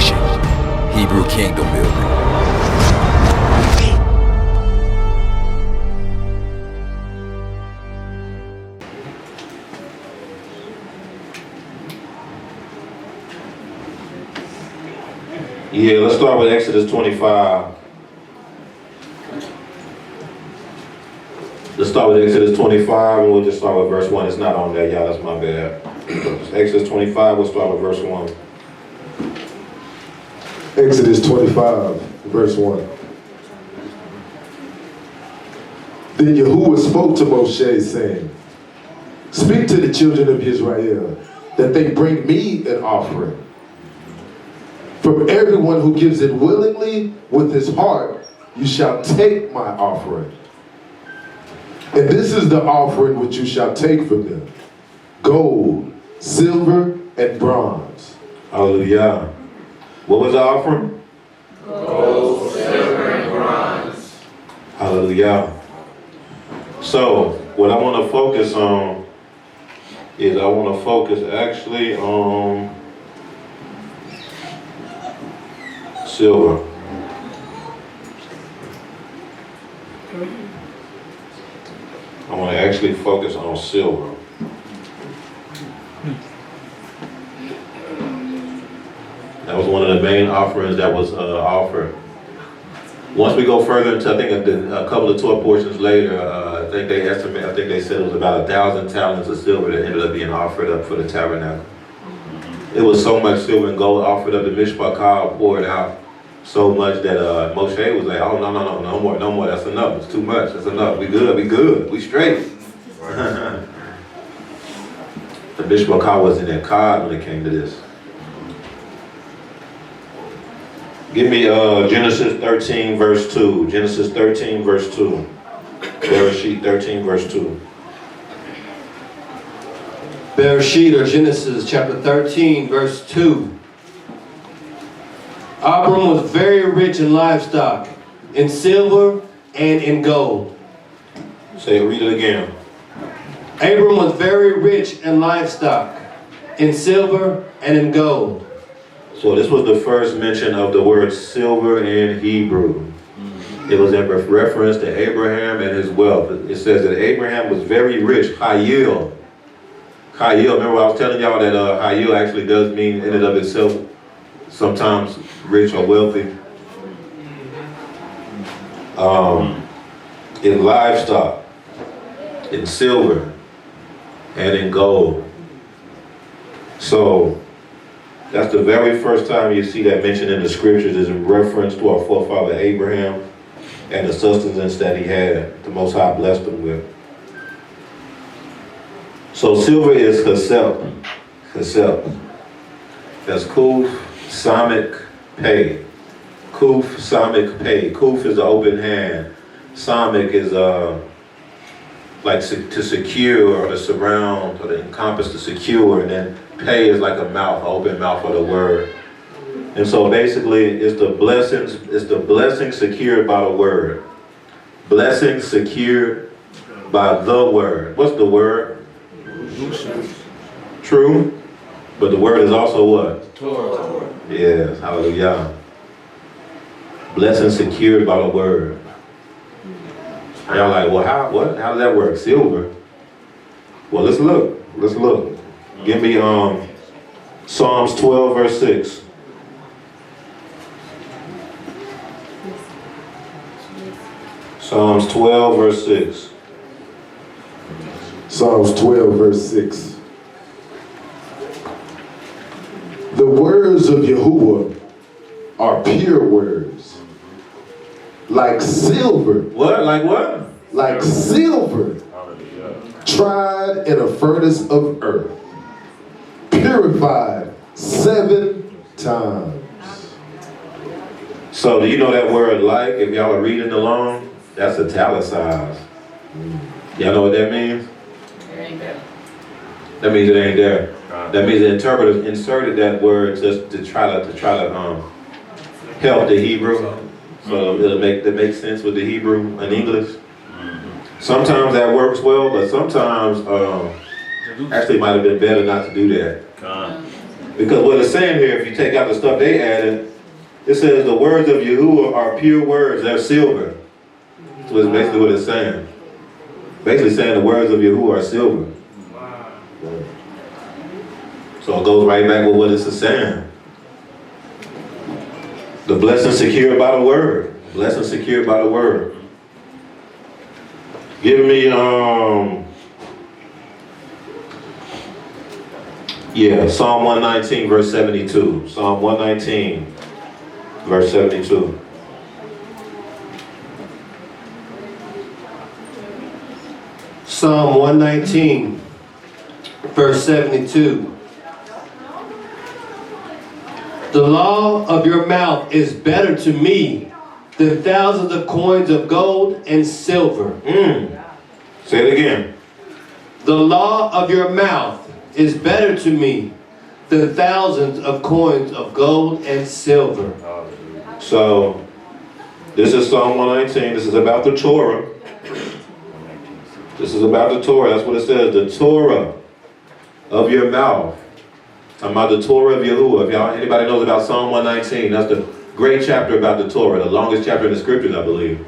nation. Hebrew kingdom building. Yeah, let's start with Exodus 25. Let's start with Exodus 25, and we'll just start with verse 1. It's not on there, y'all. That's my bad. Exodus 25, we'll start with verse 1. Exodus 25, verse 1. Then Yahuwah spoke to Moshe, saying, speak to the children of Israel, that they bring me an offering. From everyone who gives it willingly with his heart, you shall take my offering. And this is the offering which you shall take from them: gold, silver, and bronze. Hallelujah. What was the offering? Gold, silver, and bronze. Hallelujah. So, what I want to focus on is actually on silver. I want to actually focus on silver. That was one of the main offerings that was offered. Once we go further into, I think a couple of Torah portions later, I think they said it was about 1,000 talents of silver that ended up being offered up for the tabernacle. It was so much silver and gold offered up. The Mishpachah poured out so much that Moshe was like, oh, no more, that's enough, it's too much, that's enough, we good, we straight. The Mishpachah was in that card when it came to this. Give me Genesis 13, verse 2. Genesis 13, verse 2. Bereshit 13, verse 2. Bereshit, or Genesis chapter 13, verse 2. Abram was very rich in livestock, in silver and in gold. Read it again. Abram was very rich in livestock, in silver and in gold. So this was the first mention of the word silver in Hebrew. It was in reference to Abraham and his wealth. It says that Abraham was very rich. Hayil. Remember I was telling y'all that Hayil actually does mean in and of itself sometimes rich or wealthy. In livestock, in silver, and in gold. So that's the very first time you see that mentioned in the scriptures, is in reference to our forefather Abraham and the sustenance that he had, the Most High blessed him with. So silver is chesed. That's kuf, samik, pei. Kuf, samik, pei. Kuf is the open hand. Samik is like to secure or to surround or to encompass, to secure, and then pei is like a mouth, open mouth of the word. And so basically it's the blessing secured by the word. Blessing secured by the word. What's the word? True. But the word is also what? Torah. Yes, hallelujah. Blessing secured by the word. And y'all like, well, how does that work? Silver. Well, let's look. Give me Psalms 12, verse 6. Psalms 12, verse 6. Psalms 12, verse 6. The words of Yahuwah are pure words, like silver. What? Like what? Like silver, tried in a furnace of earth, purified 7 times. So do you know that word like? If y'all are reading along, that's italicized. Y'all know what that means? That means it ain't there. That means the interpreter inserted that word just to try to help the Hebrew, so it'll make sense with the Hebrew and English. Sometimes that works well, but sometimes actually it might have been better not to do that. Because what it's saying here, if you take out the stuff they added, it says the words of Yahuwah are pure words, they're silver. That's what basically what it's saying. Basically saying the words of Yahuwah are silver. So it goes right back with what it's saying. The blessing secured by the word. Blessing secured by the word. Give me, Psalm 119, verse 72. Psalm 119, verse 72. Psalm 119, verse 72. The law of your mouth is better to me than thousands of coins of gold and silver. Say it again. The law of your mouth is better to me than thousands of coins of gold and silver. So, this is Psalm 119. This is about the Torah. This is about the Torah. That's what it says. The Torah of your mouth. Talking about the Torah of Yahuwah. If anybody knows about Psalm 119, that's the great chapter about the Torah. The longest chapter in the scriptures, I believe.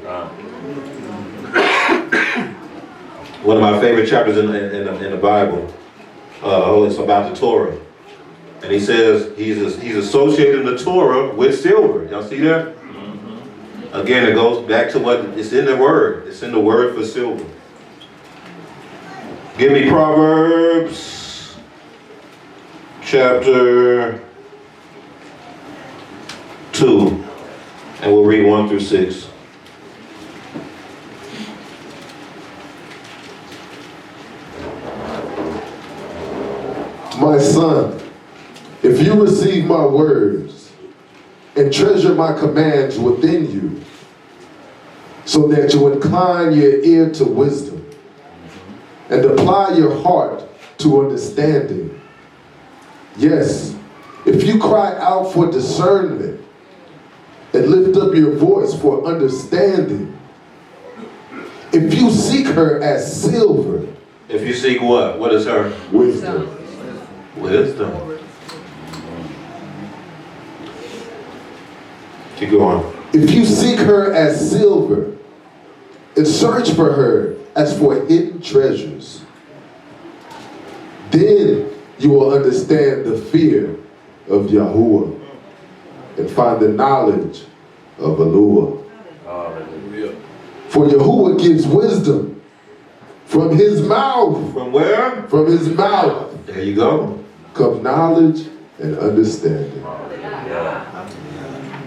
One of my favorite chapters in the Bible. It's about the Torah. And he says he's associating the Torah with silver. Y'all see that? Again, it goes back to what it's in the word. It's in the word for silver. Give me Proverbs chapter 2. And we'll read 1 through 6. My son, if you receive my words and treasure my commands within you, so that you incline your ear to wisdom and apply your heart to understanding. Yes, if you cry out for discernment and lift up your voice for understanding, if you seek her as silver. If you seek what? What is her? Wisdom. Wisdom. Keep going. If you seek her as silver and search for her as for hidden treasures, then you will understand the fear of Yahuwah and find the knowledge of Eluah. For Yahuwah gives wisdom from his mouth. From where? From his mouth. There you go. Come knowledge and understanding.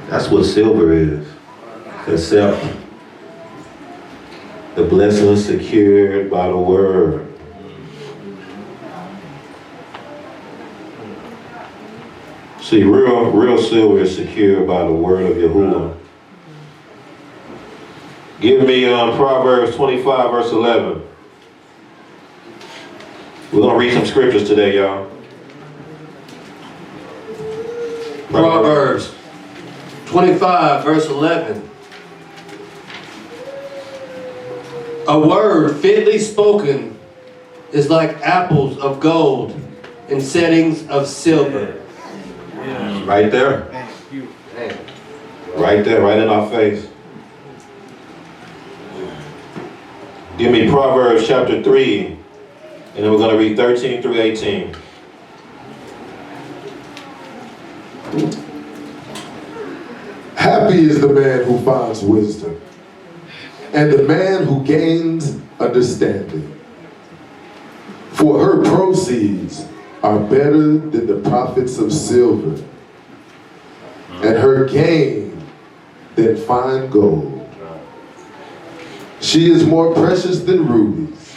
That's what silver is. Except the blessing is secured by the word. See, real silver is secured by the word of Yahuwah. Give me Proverbs 25, verse 11. We're going to read some scriptures today, y'all. Proverbs 25, verse 11. A word fitly spoken is like apples of gold in settings of silver. Right there. Right there, right in our face. Give me Proverbs chapter 3, and then we're going to read 13 through 18. Happy is the man who finds wisdom, and the man who gains understanding. For her proceeds are better than the profits of silver, and her gain than fine gold. She is more precious than rubies,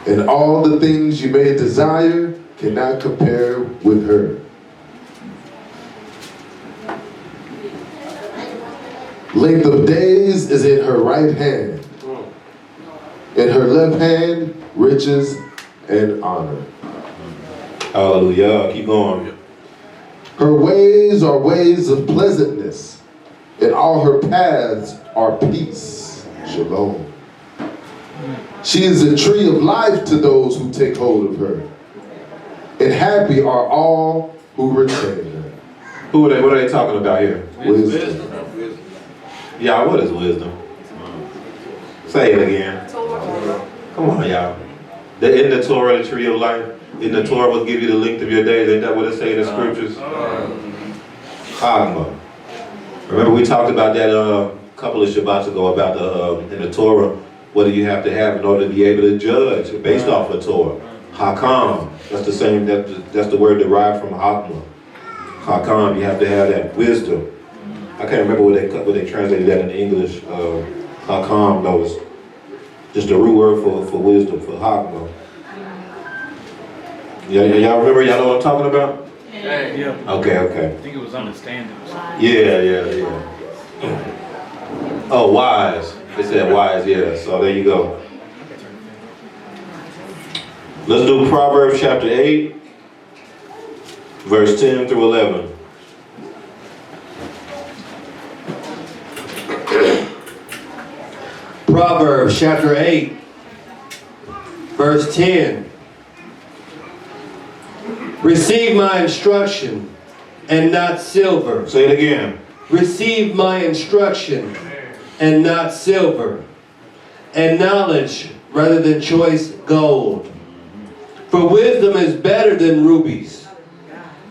and all the things you may desire cannot compare with her. Length of days is in her right hand. In her left hand, riches and honor. Hallelujah. Keep going. Her ways are ways of pleasantness, and all her paths are peace. Shalom. She is a tree of life to those who take hold of her. and happy are all who retain her. What are they talking about here? Wisdom. Y'all, what is wisdom? Say it again. Come on, y'all. In the Torah, the tree of life, in the Torah will give you the length of your days. Ain't that what it say in the scriptures? Chagma. Remember we talked about that a couple of Shabbats ago about in the Torah, what do you have to have in order to be able to judge based off of Torah? Hakam. That's the same. That's the word derived from Hakma. Hakam. You have to have that wisdom. I can't remember what they translated that in English. Hakam. That was just the root word for wisdom, for Hakma. Yeah, y'all remember? Y'all know what I'm talking about? Yeah. Okay. I think it was understanding. Yeah. Oh, wise. They said wise, yeah. So there you go. Let's do Proverbs chapter 8, verse 10 through 11. Proverbs chapter 8, verse 10. Receive my instruction and not silver. Say it again. Receive my instruction and not silver, and knowledge rather than choice gold. For wisdom is better than rubies,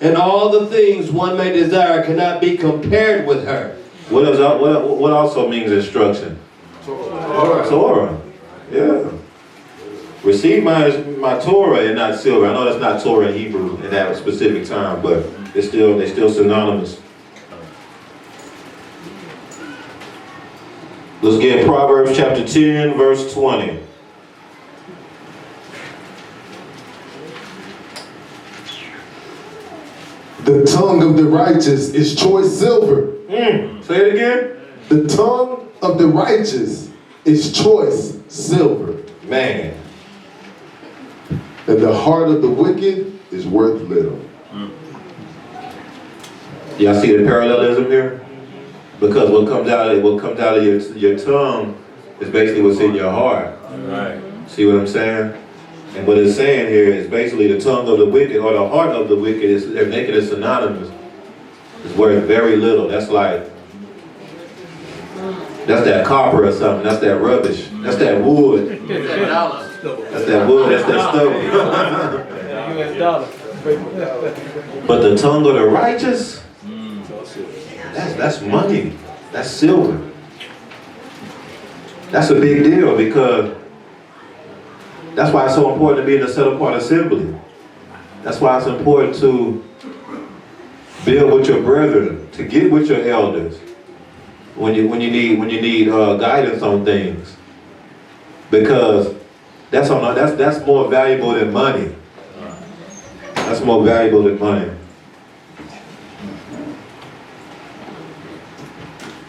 and all the things one may desire cannot be compared with her. What also means instruction? Torah. Yeah. Receive my Torah and not silver. I know that's not Torah in Hebrew in that specific time, but they're still synonymous. Let's get Proverbs chapter 10, verse 20. The tongue of the righteous is choice silver. Say it again. The tongue of the righteous is choice silver. Man. And the heart of the wicked is worth little. Y'all see the parallelism here? Because what comes out of your tongue is basically what's in your heart. Right. See what I'm saying? And what it's saying here is basically the tongue of the wicked or the heart of the wicked they're making it synonymous. It's worth very little. That's that copper or something. That's that rubbish. That's that wood. That's that wood. That's that stuff. But the tongue of the righteous, that's money. That's silver. That's a big deal because that's why it's so important to be in a set-apart assembly. That's why it's important to build with your brethren, to get with your elders when you need guidance on things, because that's more valuable than money. That's more valuable than money.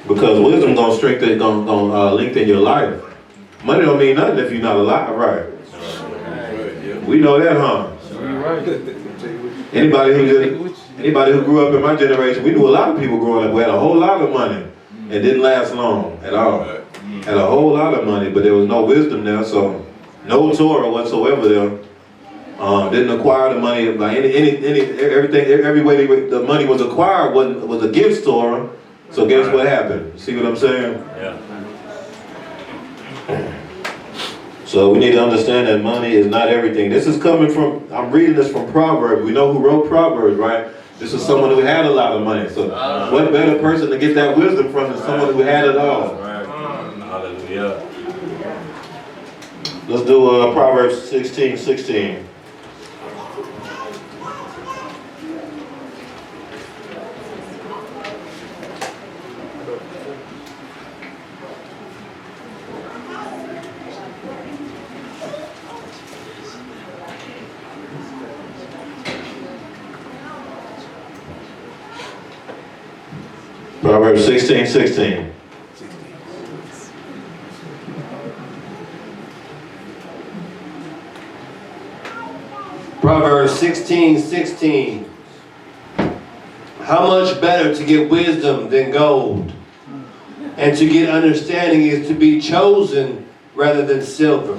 Because wisdom gonna strengthen, gonna lengthen your life. Money don't mean nothing if you're not alive, right? We know that, huh? Anybody who grew up in my generation, we knew a lot of people growing up who had a whole lot of money and didn't last long at all. Had a whole lot of money, but there was no wisdom there, so no Torah whatsoever there. Didn't acquire the money by every way the money was acquired was against Torah. So guess what happened? See what I'm saying? Yeah. So we need to understand that money is not everything. This is coming from, I'm reading this from Proverbs. We know who wrote Proverbs, right? This is someone who had a lot of money. So what better person to get that wisdom from than someone who had it all? Right. Hallelujah. Let's do Proverbs 16:16. Proverbs 16:16. Proverbs 16:16. How much better to get wisdom than gold, and to get understanding is to be chosen rather than silver.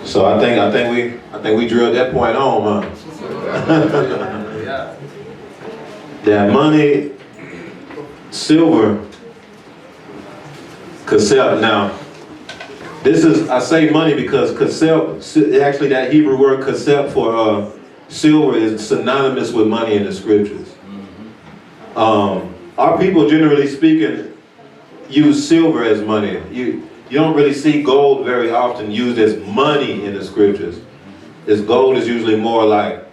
So I think we drilled that point home, huh? That money, silver, kasep. Now, this is, I say money because kasep, actually that Hebrew word kasep for silver is synonymous with money in the scriptures. Our people, generally speaking, use silver as money. You don't really see gold very often used as money in the scriptures. This gold is usually more like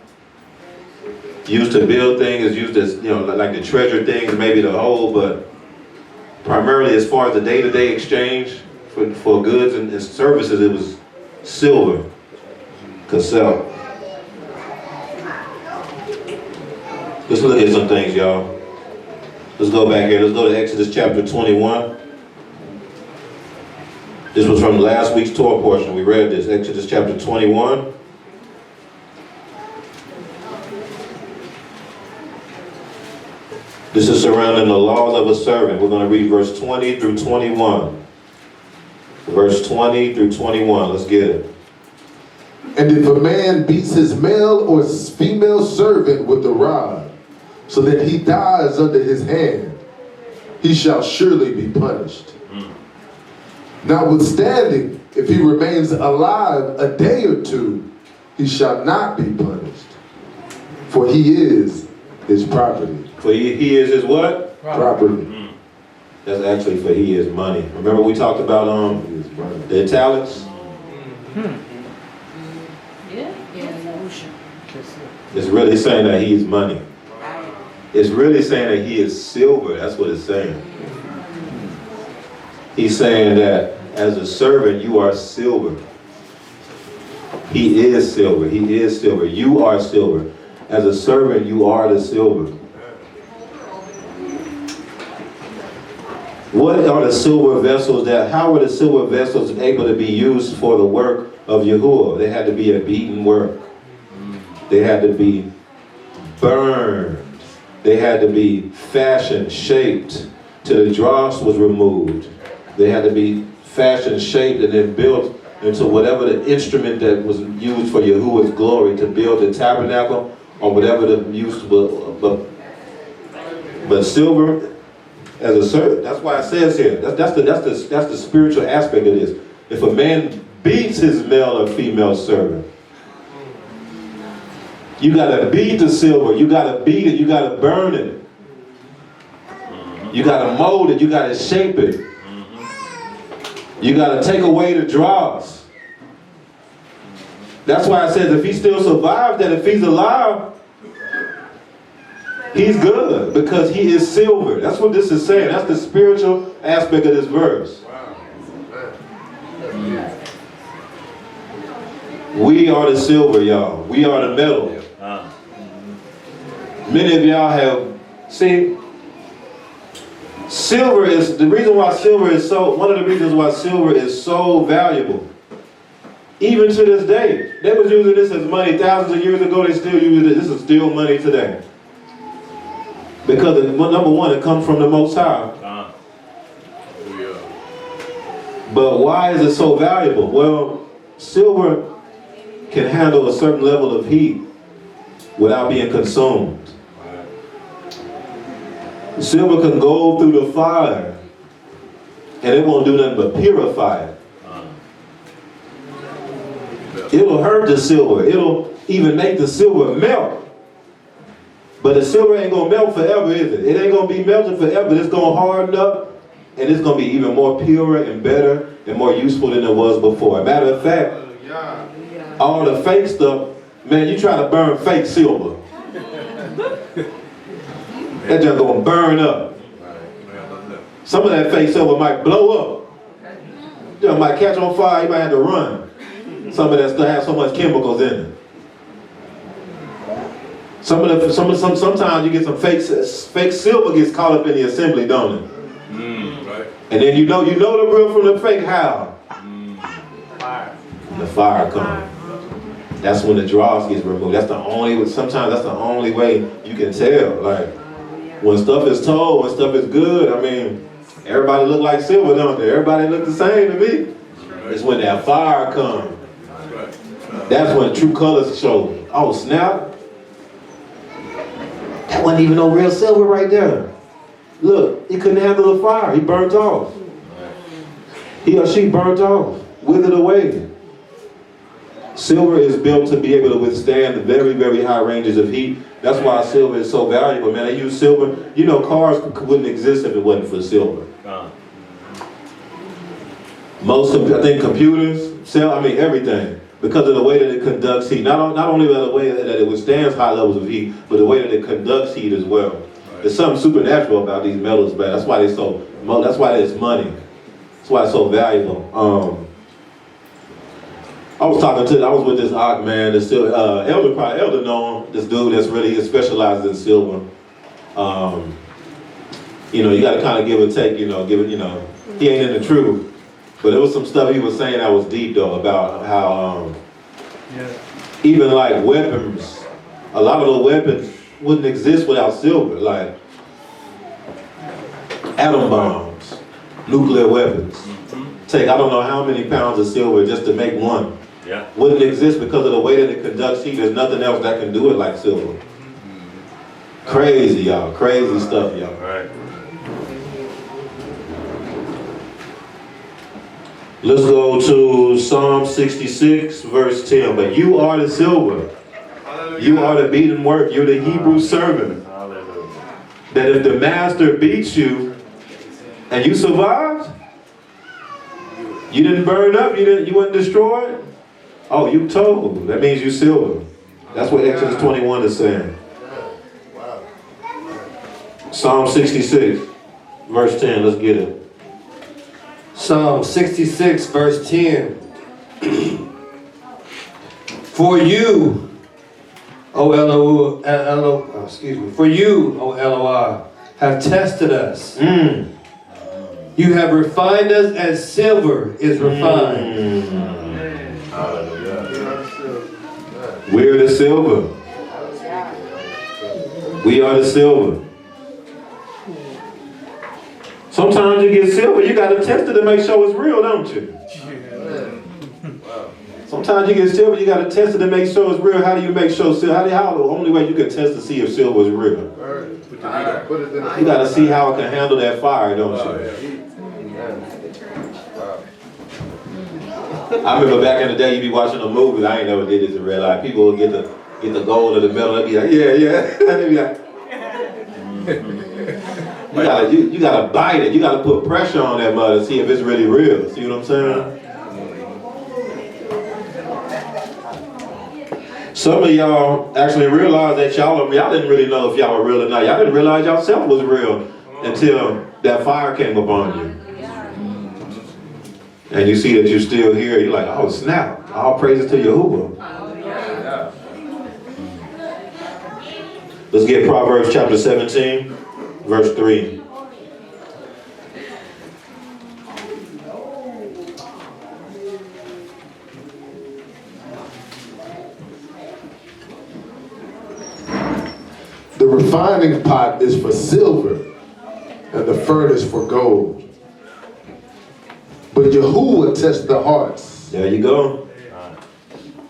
used to build things, is used as, like the treasure things, maybe to hold, but primarily as far as the day-to-day exchange for goods and services, it was silver, kasep. Let's look at some things, y'all. Let's go back here. Let's go to Exodus chapter 21. This was from last week's Torah portion. We read this, Exodus chapter 21. This is surrounding the laws of a servant. We're going to read verse 20 through 21. Verse 20 through 21. Let's get it. And if a man beats his male or female servant with a rod, so that he dies under his hand, he shall surely be punished. Notwithstanding, if he remains alive a day or two, he shall not be punished, for he is his property. For he is his what? Property. That's actually for he is money. Remember we talked about the italics? It's really saying that he is money. It's really saying that he is silver. That's what it's saying. He's saying that as a servant, you are silver. He is silver. He is silver. You are silver. As a servant, you are the silver. What are the silver vessels how were the silver vessels able to be used for the work of Yahuwah? They had to be a beaten work. They had to be burned. They had to be fashioned, shaped, till the dross was removed. They had to be fashioned, shaped, and then built into whatever the instrument that was used for Yahuwah's glory to build the tabernacle or whatever the use was. But silver, as a servant, that's why it says here. That's the spiritual aspect of this. If a man beats his male or female servant, you gotta beat the silver. You gotta beat it. You gotta burn it. You gotta mold it. You gotta shape it. You gotta take away the dross. That's why it says if he still survives, that if he's alive, he's good because he is silver. That's what this is saying. That's the spiritual aspect of this verse. We are the silver, y'all. We are the metal. Many of y'all have seen. Silver is the reason why silver is one of the reasons why silver is so valuable. Even to this day. They was using this as money thousands of years ago. They still use it. This is still money today. Because number one, it comes from the Most High. But why is it so valuable? Well, silver can handle a certain level of heat without being consumed. Silver can go through the fire and it won't do nothing but purify it. It'll hurt the silver. It'll even make the silver melt. But the silver ain't gonna melt forever, is it? It ain't gonna be melted forever. It's gonna harden up and it's gonna be even more pure and better and more useful than it was before. Matter of fact, all the fake stuff, man, you try to burn fake silver. That just gonna burn up. Some of that fake silver might blow up. It might catch on fire, you might have to run. Some of that stuff has so much chemicals in it. Sometimes you get some fake silver gets caught up in the assembly, don't it? Right. And then you know the real from the fake. How? When the fire comes. That's when the dross gets removed. Sometimes that's the only way you can tell. Like when stuff is told, when stuff is good, I mean, everybody look like silver, don't they? Everybody look the same to me. It's when that fire comes. That's when true colors show. Oh, snap. That wasn't even no real silver right there. Look, he couldn't handle the fire. He burnt off. He or she burnt off, withered away. Silver is built to be able to withstand the very, very high ranges of heat. That's why silver is so valuable, man. They use silver. You know, cars wouldn't exist if it wasn't for silver. I think computers, everything. Because of the way that it conducts heat. Not only by the way that it withstands high levels of heat, but the way that it conducts heat as well. Right. There's something supernatural about these metals, man. That's why that's why it's money. That's why it's so valuable. I was with this Ock man, that's still Elder know him, this dude that's really specialized in silver. You gotta kind of give and take, he ain't in the truth. But there was some stuff he was saying that was deep though, about how even like weapons, a lot of the weapons wouldn't exist without silver, like atom bombs, nuclear weapons. Take I don't know how many pounds of silver just to make one. Yeah. Wouldn't exist because of the way that it conducts heat. There's nothing else that can do it like silver. Crazy, y'all. Crazy stuff, y'all. Right. Let's go to Psalm 66, verse 10. But you are the silver. Hallelujah. You are the beaten work. You're the Hebrew servant. Hallelujah. That if the master beats you and you survived, you didn't burn up, you weren't destroyed. Oh, you told. That means you silver. That's what Exodus 21 is saying. Psalm 66, verse 10. Let's get it. Psalm 66, verse 10. For you, O for you, O Eloi, have tested us. You have refined us as silver is refined. We're the silver. We are the silver. Sometimes you get silver, you got to test it to make sure it's real, don't you? Sometimes you get silver, you got to test it to make sure it's real. How do you make sure silver? How the only way you can test to see if silver is real? You got to see how it can handle that fire, don't you? I remember back in the day, you'd be watching a movie. I ain't never did this in real life. People would get the gold or the metal. They'd be like, yeah. They'd be like, you gotta bite it. You gotta put pressure on that mud to see if it's really real. See what I'm saying? Some of y'all actually realized that y'all didn't really know if y'all were real or not. Y'all didn't realize y'allself was real until that fire came upon you. And you see that you're still here. You're like, oh snap! All praises to Yahuwah. Let's get Proverbs chapter 17, verse 3. The refining pot is for silver, and the furnace for gold. But Yahuwah tests the hearts. There you go.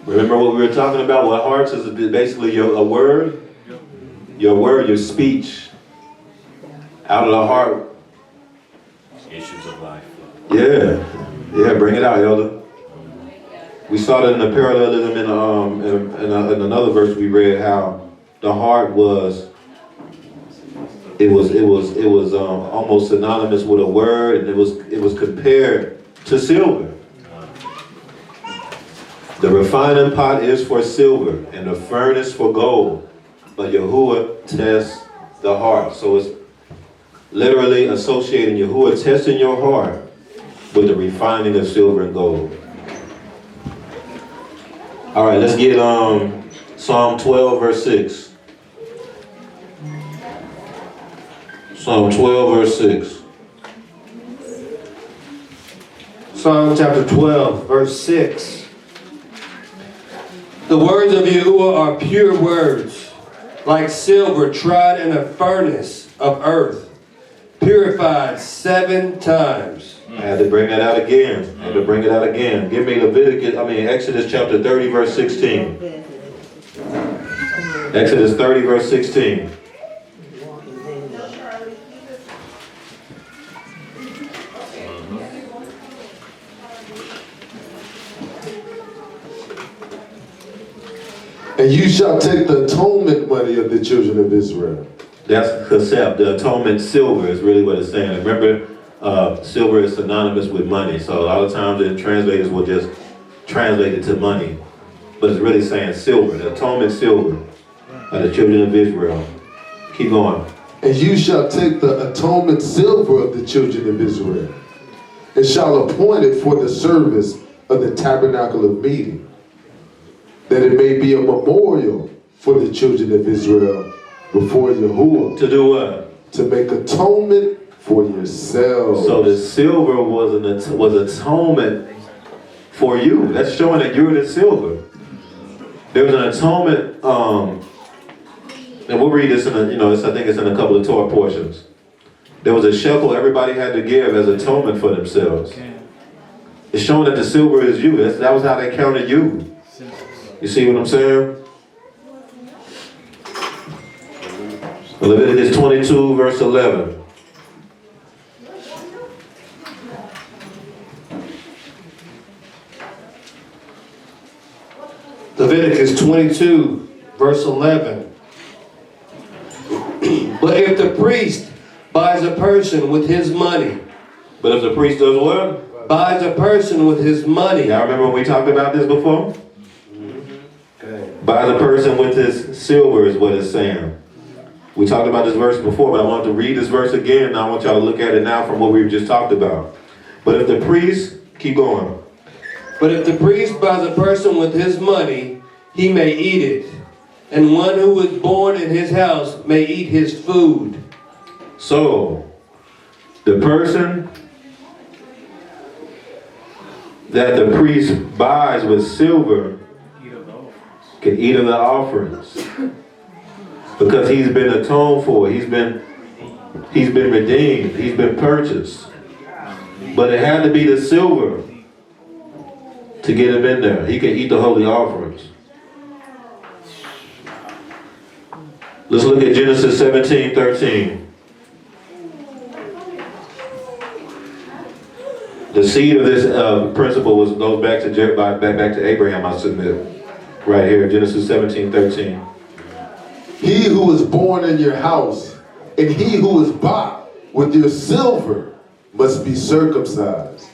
Remember what we were talking about? What hearts is basically a word? Your word, your speech. Out of the heart. Issues of life. Yeah, bring it out, Elder. We saw that in the parallelism in another verse we read, how the heart was almost synonymous with a word, and it was compared to silver. The refining pot is for silver, and the furnace for gold. But Yahuwah tests the heart. So it's literally associating Yahuwah testing your heart with the refining of silver and gold. All right, let's get Psalm 12, verse 6. Psalm 12, verse 6. Psalm chapter 12, verse 6. The words of Yahuwah are pure words, like silver tried in a furnace of earth, purified 7 times. I had to bring that out again. I had to bring it out again. Give me Exodus chapter 30, verse 16. Exodus 30, verse 16. And you shall take the atonement money of the children of Israel. That's chesed. The atonement silver is really what it's saying. Remember, silver is synonymous with money. So a lot of times the translators will just translate it to money. But it's really saying silver. The atonement silver of the children of Israel. Keep going. And you shall take the atonement silver of the children of Israel, and shall appoint it for the service of the tabernacle of meeting, that it may be a memorial for the children of Israel before Yahuwah. To do what? To make atonement for yourselves. So the silver was atonement for you. That's showing that you're the silver. There was an atonement, and we'll read this in I think it's in a couple of Torah portions. There was a shekel everybody had to give as atonement for themselves. It's showing that the silver is you. That was how they counted you. You see what I'm saying? Leviticus 22, verse 11. Leviticus 22, verse 11. But if the priest buys a person with his money. But if the priest does what? Buys a person with his money. Y'all remember when we talked about this before? Buys a person with his silver is what it's saying. We talked about this verse before, but I want to read this verse again, and I want y'all to look at it now from what we've just talked about. But if the priest, keep going. But if the priest buys a person with his money, he may eat it. And one who is born in his house may eat his food. So, the person that the priest buys with silver can eat of the offerings. Because he's been atoned for. He's been redeemed. He's been purchased. But it had to be the silver to get him in there. He can eat the holy offerings. Let's look at Genesis 17:13. The seed of this principle goes back to Abraham, I submit. Right here, Genesis 17:13. He who is born in your house, and he who is bought with your silver, must be circumcised.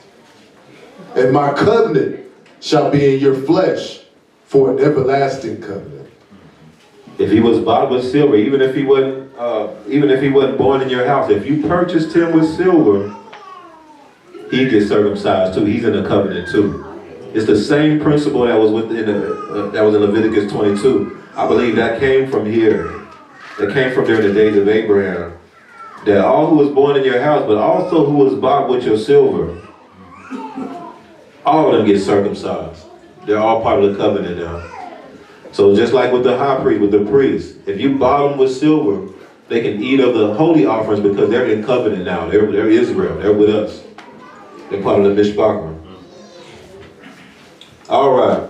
And my covenant shall be in your flesh for an everlasting covenant. If he was bought with silver, even if he wasn't born in your house, if you purchased him with silver, he gets circumcised too. He's in the covenant too. It's the same principle that was in Leviticus 22. I believe that came from here. That came from during the days of Abraham. That all who was born in your house, but also who was bought with your silver, all of them get circumcised. They're all part of the covenant now. So just like with the high priest, with the priest, if you bought them with silver, they can eat of the holy offerings because they're in covenant now. They're Israel. They're with us. They're part of the Mishpachim. All right.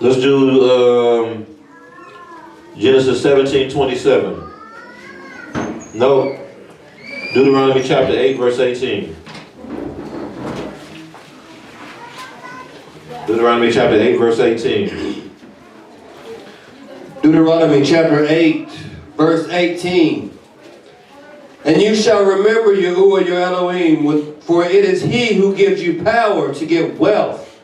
Let's do Genesis 17:27. No. Deuteronomy chapter 8, verse 18. Deuteronomy chapter 8, verse 18. Deuteronomy chapter 8, verse 18. And you shall remember Yahuwah your Elohim, for it is he who gives you power to get wealth,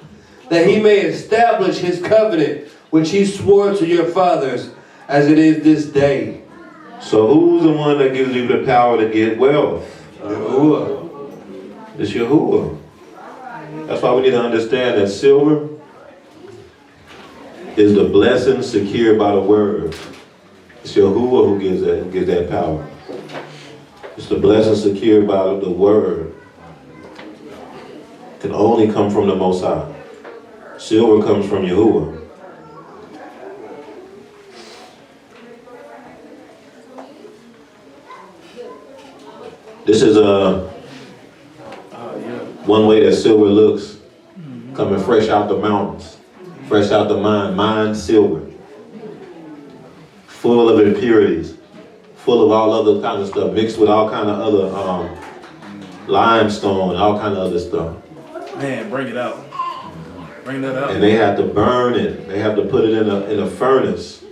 that he may establish his covenant, which he swore to your fathers, as it is this day. So who's the one that gives you the power to get wealth? Yahuwah. It's Yahuwah. That's why we need to understand that silver is the blessing secured by the word. It's Yahuwah who gives that power. It's the blessing secured by the word. It can only come from the Most High. Silver comes from Yahuwah. This is One way that silver looks, coming fresh out the mountains, fresh out the mine, mined silver, full of impurities, full of all other kind of stuff, mixed with all kind of other limestone, all kind of other stuff. Man, bring it out. Bring that out. And they have to burn it. They have to put it in a furnace.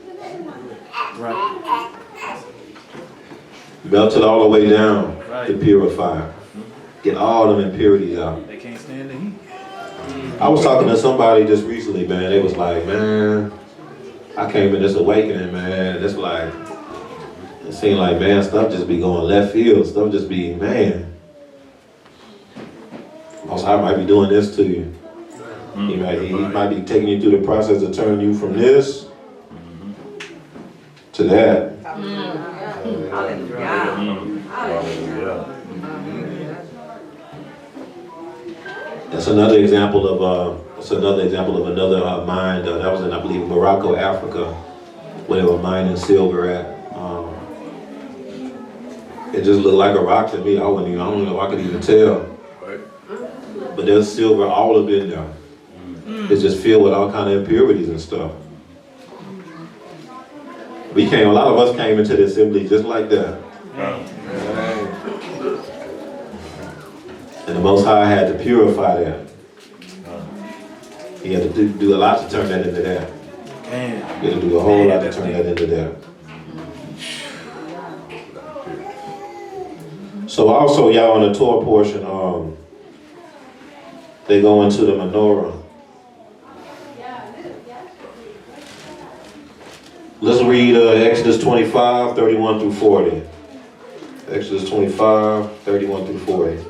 Right. Melt it all the way down Right. to purify. Get all them impurities out. They can't stand the heat. I was talking to somebody just recently, man. They was like, man, I came in this awakening, man. It's like, it seemed like, man, stuff just be going left field. Stuff just be, man. Most High might be doing this to you. He might be taking you through the process of turning you from this to that. That's another example of another mine. That was in, I believe, Morocco, Africa, where they were mining silver at. It just looked like a rock to me. I don't know if I could even tell. But there's silver all up in there. It's just filled with all kind of impurities and stuff. A lot of us came into the assembly just like that. And the Most High had to purify that. He had to do a lot to turn that into that. He had to do a whole lot to turn that into that. So also, y'all, on the Torah portion, they go into the menorah. Let's read Exodus 25, 31 through 40. Exodus 25, 31 through 40.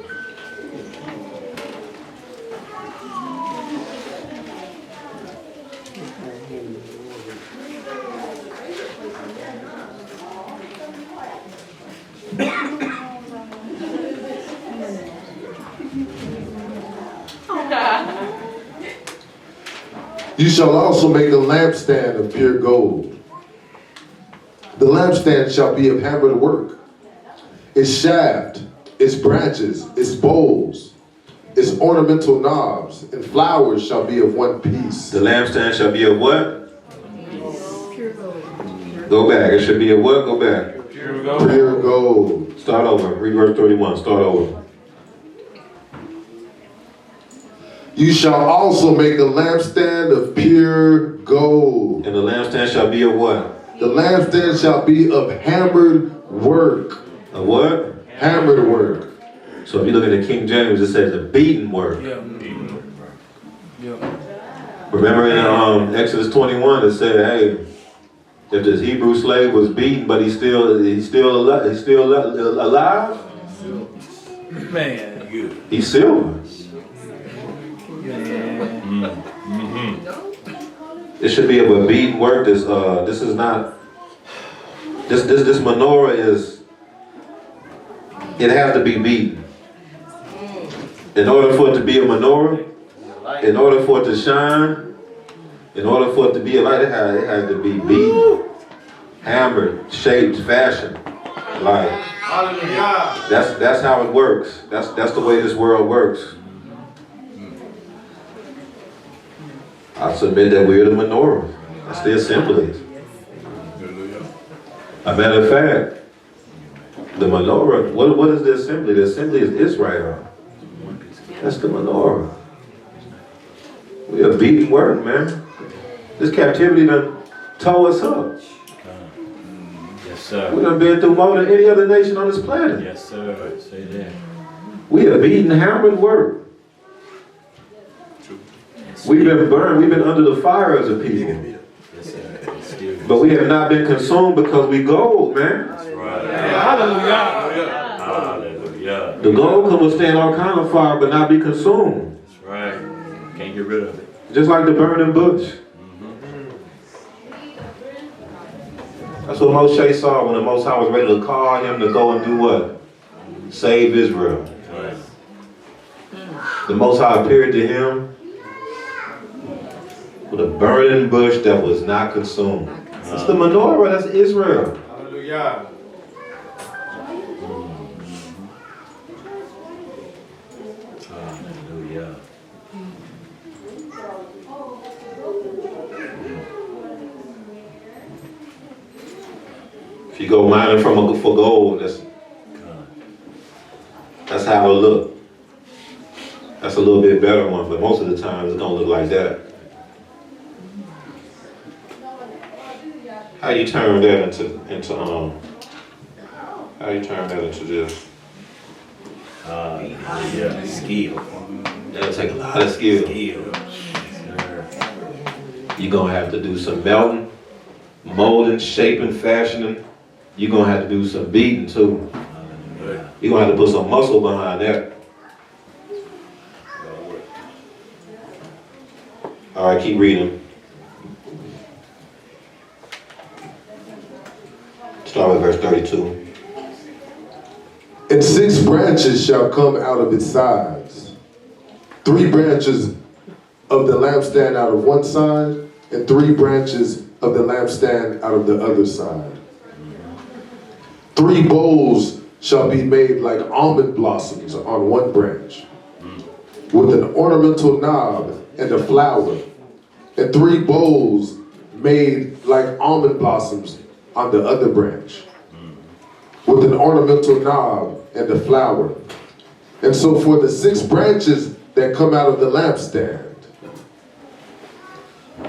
You shall also make a lampstand of pure gold. The lampstand shall be of hammered work. Its shaft, its branches, its bowls, its ornamental knobs, and flowers shall be of one piece. The lampstand shall be of what? Pure gold. Go back. It should be of what? Go back. Pure gold. Pure gold. Start over. Read verse 31. Start over. You shall also make a lampstand of pure gold. And the lampstand shall be of what? The lampstand shall be of hammered work. Of what? Hammered work. So if you look at the King James, it says the beaten work. Yeah. Remember in Exodus 21, it said, hey, if this Hebrew slave was beaten, but he's still alive, Man. he's silver. It should be of a beaten work. This menorah is, it has to be beaten. In order for it to be a menorah, in order for it to shine, in order for it to be a light, it has to be beaten, hammered, shaped, fashioned. Like, that's how it works. That's the way this world works. I submit that we're the menorah. That's the assembly. A matter of fact, the menorah, what is the assembly? The assembly is Israel. That's the menorah. We are beaten work, man. This captivity done tore us up. Yes, sir. We done been through more than any other nation on this planet. Yes, sir. Say that. We are beaten, hammered work. We've been burned. We've been under the fire as a people. Yes, sir. Still. But we have not been consumed because we gold, man. That's right. Hallelujah. Hallelujah. The gold can withstand all kind of fire but not be consumed. That's right. Can't get rid of it. Just like the burning bush. That's what Moshe saw when the Most High was ready to call him to go and do what? Save Israel. Right. The Most High appeared to him with a burning bush that was not consumed. That's the menorah, that's Israel. Hallelujah. If you go mining for gold, that's how it'll look. That's a little bit better one, but most of the time it's gonna look like that. How you turn that into how you turn that into this? Yeah, skill. That'll take a lot of skill. You're gonna have to do some melting, molding, shaping, fashioning. You're gonna have to do some beating too. You're gonna have to put some muscle behind that. All right, keep reading. Start with verse 32. And 6 branches shall come out of its sides. 3 branches of the lampstand out of one side, and 3 branches of the lampstand out of the other side. 3 bowls shall be made like almond blossoms on one branch, with an ornamental knob and a flower, and 3 bowls made like almond blossoms on the other branch, with an ornamental knob and a flower. And so for the 6 branches that come out of the lampstand,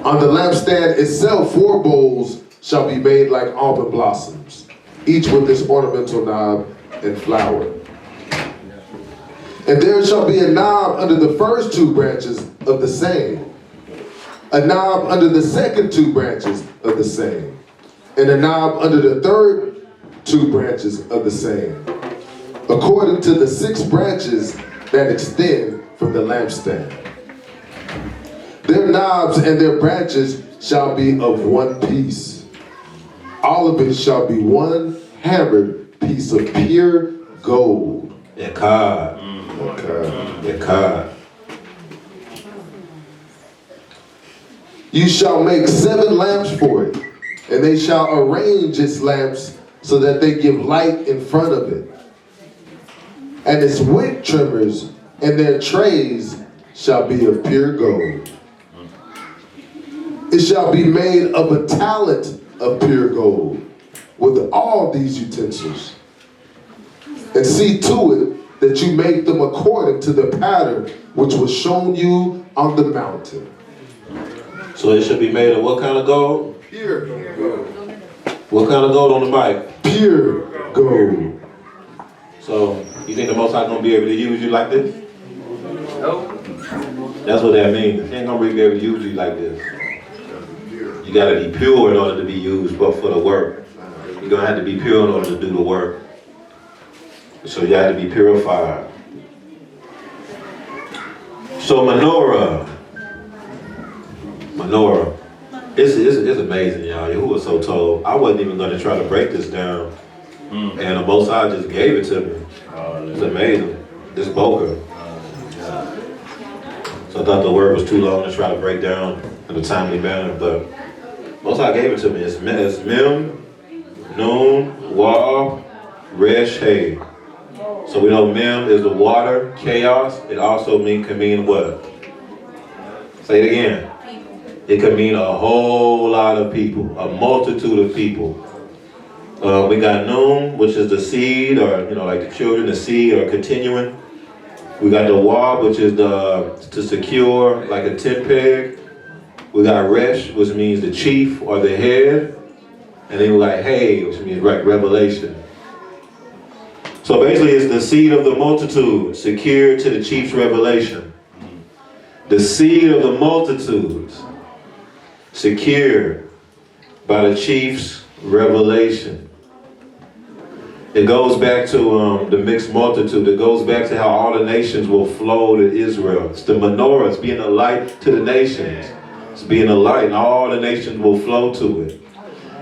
on the lampstand itself 4 bowls shall be made like almond blossoms, each with this ornamental knob and flower. And there shall be a knob under the first 2 branches of the same, a knob under the second 2 branches of the same, and a knob under the third 2 branches of the same, according to the 6 branches that extend from the lampstand. Their knobs and their branches shall be of one piece. All of it shall be one hammered piece of pure gold. Echad. You shall make 7 lamps for it, and they shall arrange its lamps so that they give light in front of it. And its wick trimmers and their trays shall be of pure gold. It shall be made of a talent of pure gold with all these utensils. And see to it that you make them according to the pattern which was shown you on the mountain. So it should be made of what kind of gold? Pure gold. What kind of gold on the mic? Pure gold. So you think the Most High gonna be able to use you like this? Nope. That's what that means. He ain't gonna be able to use you like this. You gotta be pure in order to be used, but for the work. You're gonna have to be pure in order to do the work. So you have to be purified. So menorah. It's amazing, y'all. Who was so told? I wasn't even gonna try to break this down. And the Most High just gave it to me. It's amazing. This boker. So I thought the word was too long to try to break down in a timely manner, but Most High gave it to me. It's Mem, Nun, Wa, Resh, Hey. So we know Mem is the water, chaos. It also can mean what? Say it again. It could mean a whole lot of people, a multitude of people. We got Nun, which is the seed, or like the children, the seed, or continuing. We got the Wa, which is to secure, like a tent peg. We got Resh, which means the chief or the head. And then we got Hey, which means revelation. So basically it's the seed of the multitude, secured to the chief's revelation. The seed of the multitudes, secured by the chief's revelation. It goes back to the mixed multitude. It goes back to how all the nations will flow to Israel. It's the menorah. It's being a light to the nations. It's being a light, and all the nations will flow to it.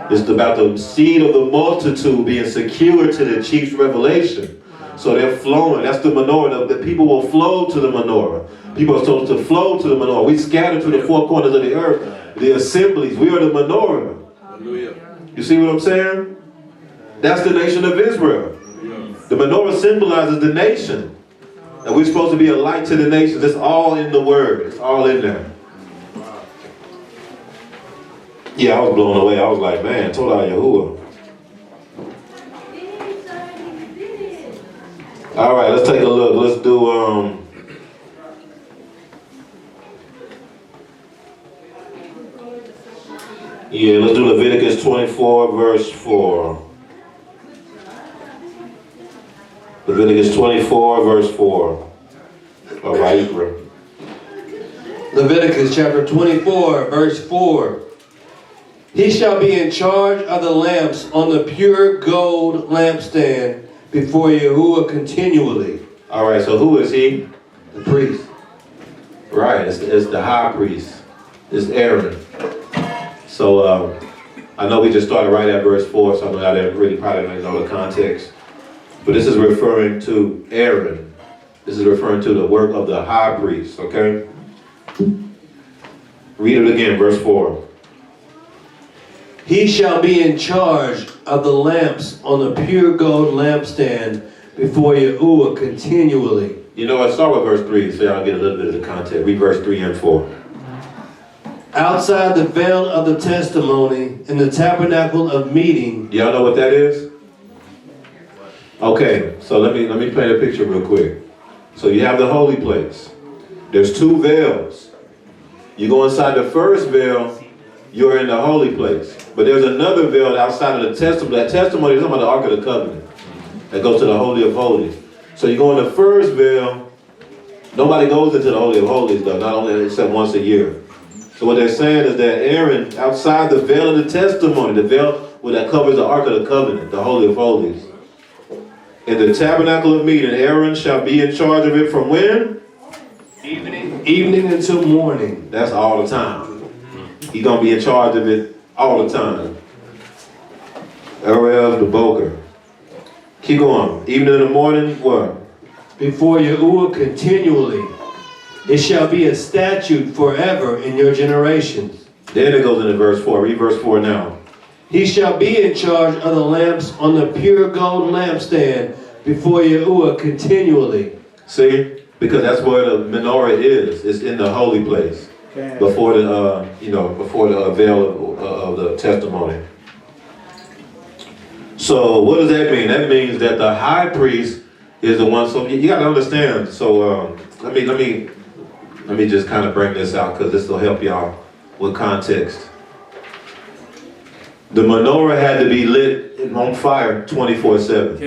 It's about the seed of the multitude being secured to the chief's revelation. So they're flowing. That's the menorah. The people will flow to the menorah. People are supposed to flow to the menorah. We scatter to the 4 corners of the earth. The assemblies. We are the menorah. Hallelujah. You see what I'm saying? That's the nation of Israel. The menorah symbolizes the nation. And we're supposed to be a light to the nations. It's all in the word. It's all in there. Yeah, I was blown away. I was like, man, Torah Yahuwah. All right, let's take a look. Let's do let's do Leviticus 24, verse 4. Leviticus 24, verse 4. All right, bro. Leviticus chapter 24, verse 4. He shall be in charge of the lamps on the pure gold lampstand before Yahuwah continually. All right, so who is he? The priest. Right, it's the high priest. It's Aaron. So I know we just started right at verse 4, so I know I didn't really probably don't know the context. But this is referring to Aaron. This is referring to the work of the high priest, okay? Read it again, verse 4. He shall be in charge of the lamps on the pure gold lampstand before Yahuwah continually. You know what? Start with verse 3 so y'all get a little bit of the context. Read verse 3 and 4. Outside the veil of the testimony in the tabernacle of meeting. Y'all know what that is? Okay, so let me paint a picture real quick. So you have the holy place. There's two veils. You go inside the first veil, you're in the holy place. But there's another veil outside of the testimony. That testimony is talking about the Ark of the Covenant. That goes to the Holy of Holies. So you go in the first veil. Nobody goes into the Holy of Holies though, not only except once a year. So what they're saying is that Aaron, outside the veil of the testimony, the veil that covers the Ark of the Covenant, the Holy of Holies, in the tabernacle of meeting, Aaron shall be in charge of it from when? Evening until morning. That's all the time. He's going to be in charge of it all the time. Ariel the Boker. Keep going. Evening in the morning, what? Before Yahuwah continually. It shall be a statute forever in your generations. Then it goes into verse 4. Read verse 4 now. He shall be in charge of the lamps on the pure gold lampstand before Yahuwah continually. See? Because that's where the menorah is. It's in the holy place. Okay. Before the, before the veil of the testimony. So what does that mean? That means that the high priest is the one. So you got to understand. So let me just kind of bring this out because this will help y'all with context. The menorah had to be lit and on fire 24/7.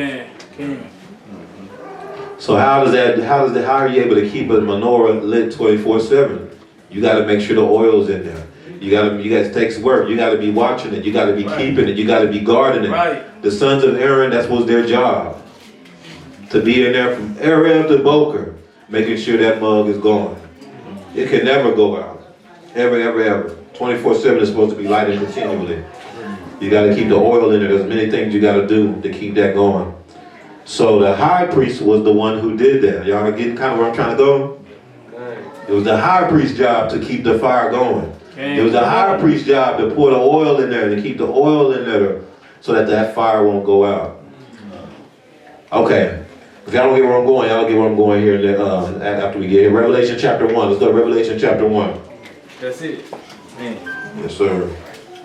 Can. So how are you able to keep a menorah lit 24/7? You got to make sure the oil's in there. It takes work. You got to be watching it. You got to be keeping it. You got to be guarding it. Right. The sons of Aaron, that was their job. To be in there from Ariel to Boker, making sure that mug is going. It can never go out. Ever, ever, ever. 24/7 is supposed to be lighted continually. You got to keep the oil in there. There's many things you got to do to keep that going. So the high priest was the one who did that. Y'all are getting kind of where I'm trying to go? It was the high priest's job to keep the fire going. It was the high priest's job to pour the oil in there and to keep the oil in there so that that fire won't go out. Okay. If y'all don't get where I'm going, y'all get where I'm going here after we get here. Revelation chapter 1. Let's go to Revelation chapter 1. That's it. Man, Yes, sir.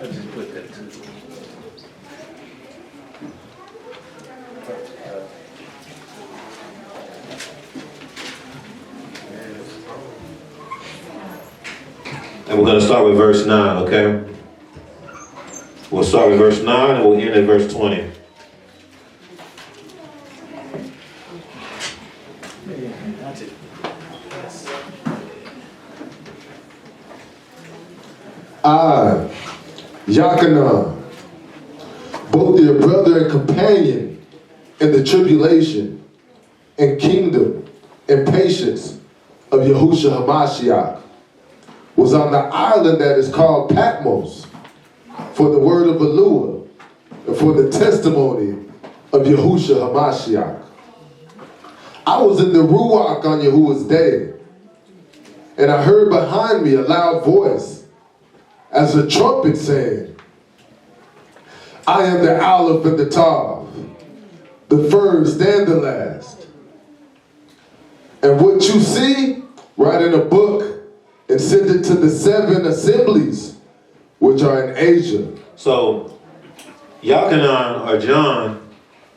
I just put that too. And we're going to start with verse 9, okay? We'll start with verse 9 and we'll end at verse 20. That's it. I, Yachanan, both their brother and companion in the tribulation and kingdom and patience of Yahushua HaMashiach, was on the island that is called Patmos for the word of Eluah and for the testimony of Yahushua HaMashiach. I was in the Ruach on Yahuwah's day, and I heard behind me a loud voice as a trumpet saying, I am the Aleph and the Tav, the first and the last. And what you see, write in a book and send it to the 7 assemblies which are in Asia. So, Yachanan or John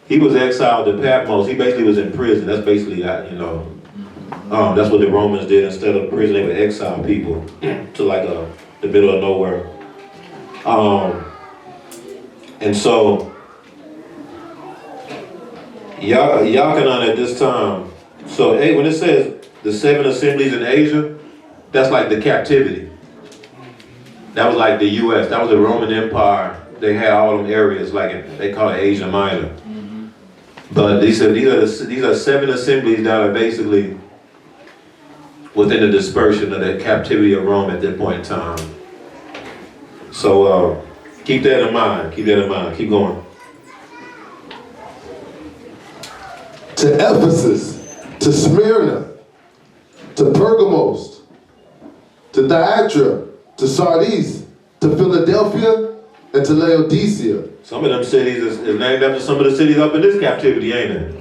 He was exiled to Patmos. He basically was in prison. That's basically that, you know. That's what the Romans did. Instead of prison, they would exile people to like the middle of nowhere. And so, Yochanan at this time, so hey, when it says the 7 assemblies in Asia, that's like the captivity. That was like the U.S. That was the Roman Empire. They had all them areas, like they call it Asia Minor. But these are 7 assemblies that are basically within the dispersion of the captivity of Rome at that point in time. So keep that in mind. Keep that in mind. Keep going. To Ephesus, to Smyrna, to Pergamos, to Thyatira, to Sardis, to Philadelphia, and to Laodicea. Some of them cities is named after some of the cities up in this captivity, ain't it?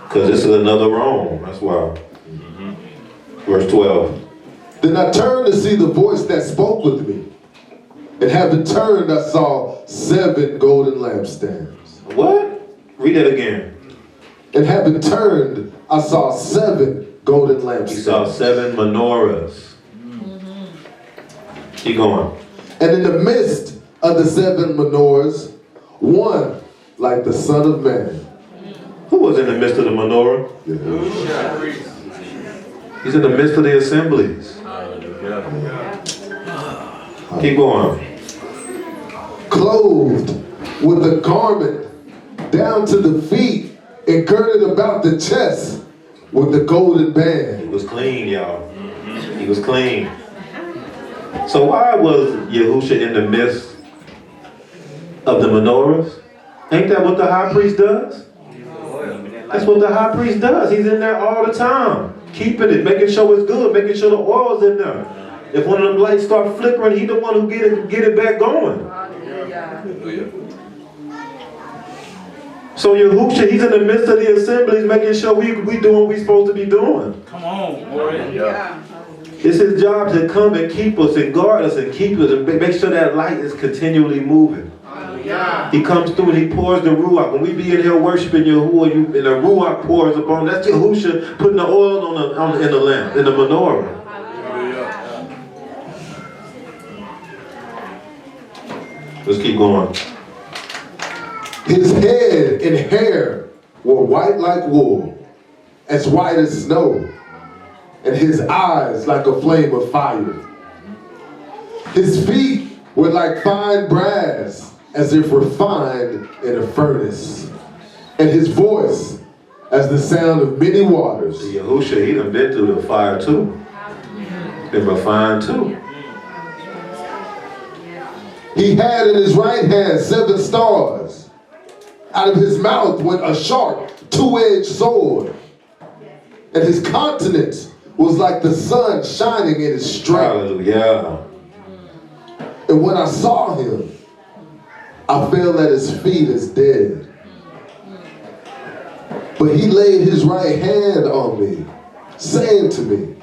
Because this is another Rome. That's why. Verse 12. Then I turned to see the voice that spoke with me. And having turned, I saw 7 golden lampstands. What? Read that again. And having turned, I saw 7 golden lampstands. He saw 7 menorahs. Keep going. And in the midst of the 7 menorahs, one like the Son of Man. Who was in the midst of the menorah? He's in the midst of the assemblies. Keep going. Clothed with a garment down to the feet and girded about the chest with the golden band. He was clean, y'all. He was clean. So why was Yahusha in the midst of the menorahs? Ain't that what the high priest does? That's what the high priest does. He's in there all the time, keeping it, making sure it's good, making sure the oil's in there. If one of them lights start flickering, he's the one who get it back going. So Yahusha, he's in the midst of the assemblies, making sure we doing what we supposed to be doing. Come on, boy. It's his job to come and keep us and guard us and keep us and make sure that light is continually moving. He comes through and he pours the Ruach. When we be in here worshiping Yahuwah, and the Ruach pours upon, that's Yahusha putting the oil in the lamp, in the menorah. Let's keep going. His head and hair were white like wool, as white as snow, and his eyes like a flame of fire. His feet were like fine brass, as if refined in a furnace, and his voice as the sound of many waters. Yahusha, he done been through the fire too. Been refined too. He had in his right hand 7 stars. Out of his mouth went a sharp, 2-edged sword. And his countenance was like the sun shining in his strength. Hallelujah. And when I saw him, I fell at his feet as dead. But he laid his right hand on me, saying to me,